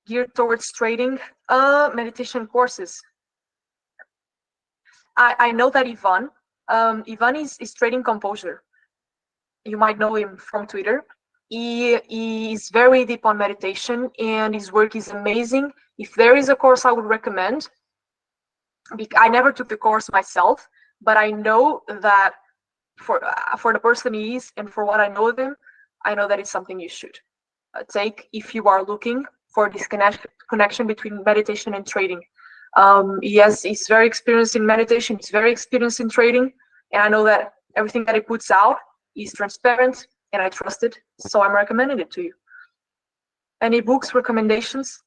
geared towards trading? Meditation courses. I know that Ivan is trading composure. You might know him from Twitter. He is very deep on meditation, and his work is amazing. If there is a course I would recommend, I never took the course myself, but I know that for the person he is and for what I know of him, I know that it's something you should take if you are looking for this connection between meditation and trading. He's very experienced in meditation, he's very experienced in trading, and I know that everything that he puts out is transparent, and I trust it, so I'm recommending it to you. Any books recommendations?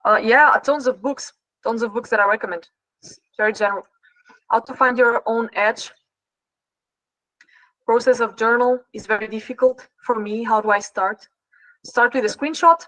Yeah, tons of books that I recommend. It's very general. How to find your own edge. Process of journal is very difficult for me. How do I start? Start with a screenshot.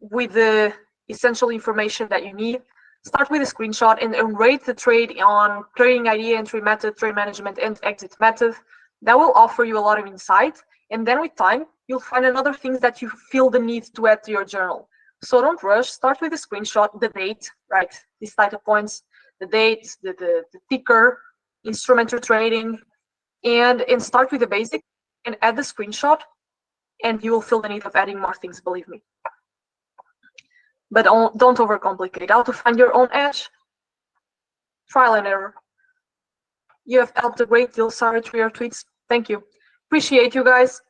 With the essential information that you need. Start with a screenshot and rate the trade on trading idea, entry method, trade management, and exit method. That will offer you a lot of insight. And then with time, you'll find another things that you feel the need to add to your journal. So don't rush. Start with a screenshot, the date, right? These data points, the date, the ticker, instrument you're trading, and start with the basic and add the screenshot, and you will feel the need of adding more things, believe me. But don't overcomplicate. How to find your own edge? Trial and error. You have helped a great deal. Sorry to your tweets. Thank you. Appreciate you guys.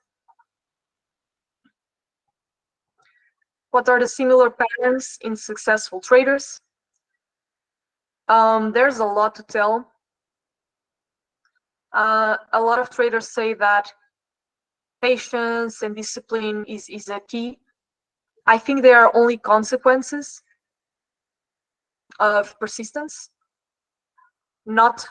What are the similar patterns in successful traders? There's a lot to tell. A lot of traders say that patience and discipline is a key. I think they are only consequences of persistence, not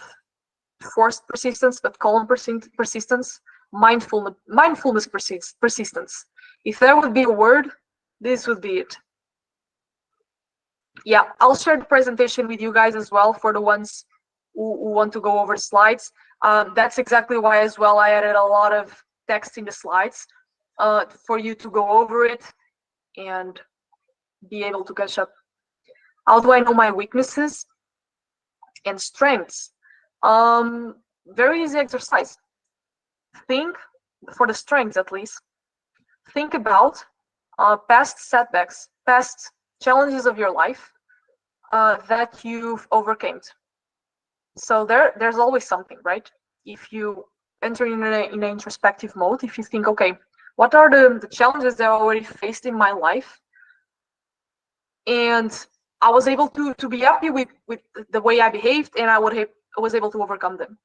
forced persistence, but calm persistence, mindfulness persistence. If there would be a word, this would be it. Yeah, I'll share the presentation with you guys as well for the ones who want to go over the slides. That's exactly why as well I added a lot of text in the slides for you to go over it and be able to catch up. How do I know my weaknesses and strengths? Very easy exercise. Think, for the strengths at least, think about past setbacks, past challenges of your life that you've overcame. So there's always something, right? If you enter in an introspective mode, if you think, okay, what are the challenges that I already faced in my life, and I was able to be happy with the way I behaved, and I was able to overcome them.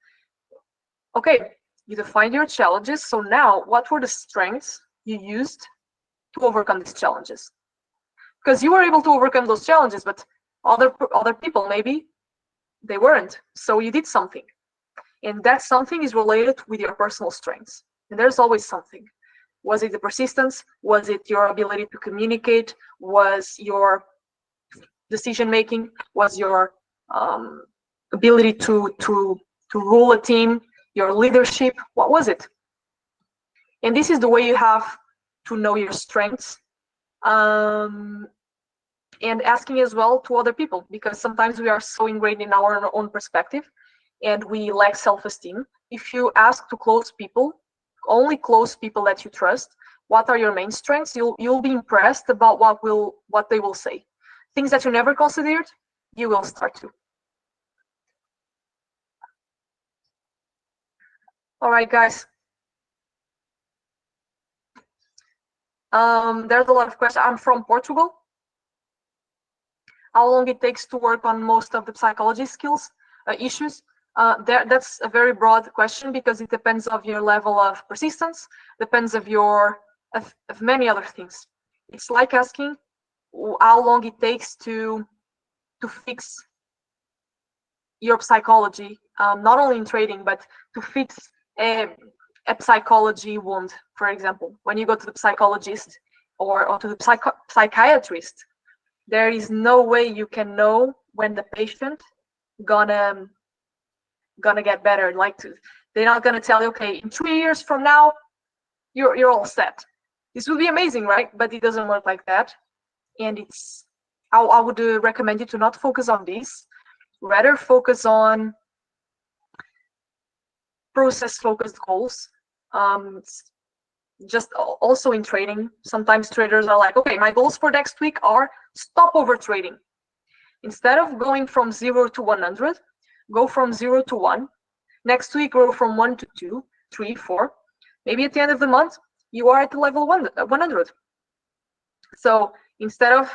Okay, you defined your challenges. So now, what were the strengths you used to overcome these challenges? Because you were able to overcome those challenges, but other people maybe they weren't. So you did something. And that something is related with your personal strengths. And there's always something. Was it the persistence? Was it your ability to communicate? Was your decision making? Was your ability to rule a team? Your leadership? What was it? And this is the way you have to know your strengths. And asking as well to other people, because sometimes we are so ingrained in our own perspective and we lack self-esteem. If you ask to close people, only close people that you trust, what are your main strengths, you'll be impressed about what they will say. Things that you never considered, you will start to. All right, guys. There's a lot of questions. I'm from Portugal. How long it takes to work on most of the psychology skills issues? That's a very broad question, because it depends of your level of persistence, depends of many other things. It's like asking how long it takes to fix your psychology, not only in trading, but to fix a psychology wound. For example, when you go to the psychologist or to the psychiatrist, there is no way you can know when the patient gonna get better. They're not gonna tell you, okay, in 3 years from now, you're all set. This would be amazing, right? But it doesn't work like that. And I would recommend you to not focus on this, rather focus on process-focused goals. Just also in trading, sometimes traders are like, okay, my goals for next week are stop overtrading. Instead of going from 0 to 100, go from 0 to 1. Next week, go from 1 to 2, 3, 4. Maybe at the end of the month, you are at the level 100. So instead of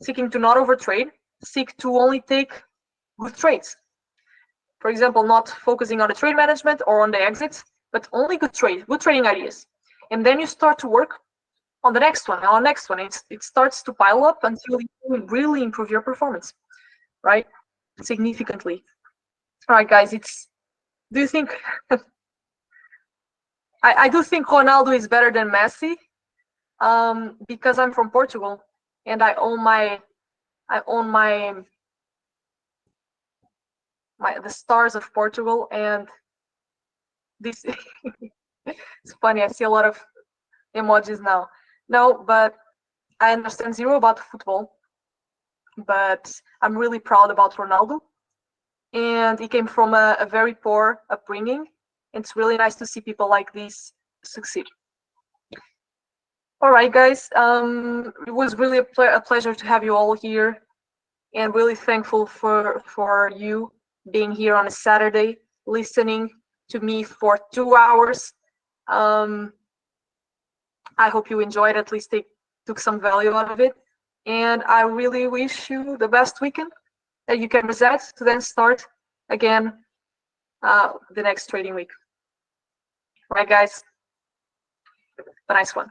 seeking to not overtrade, seek to only take good trades. For example, not focusing on the trade management or on the exits, but only good trading ideas. And then you start to work on the next one, It starts to pile up until you really improve your performance, right? Significantly. All right, guys, do you think, I do think Ronaldo is better than Messi, because I'm from Portugal and I own the stars of Portugal, and this it's funny, I see a lot of emojis now. No, but I understand zero about football, but I'm really proud about Ronaldo. And he came from a very poor upbringing. It's really nice to see people like this succeed. All right, guys. It was really a pleasure to have you all here, and really thankful for you being here on a Saturday, listening to me for 2 hours. I hope you enjoyed, at least took some value out of it. And I really wish you the best weekend that you can reset to then start again the next trading week. All right, guys. Have a nice one.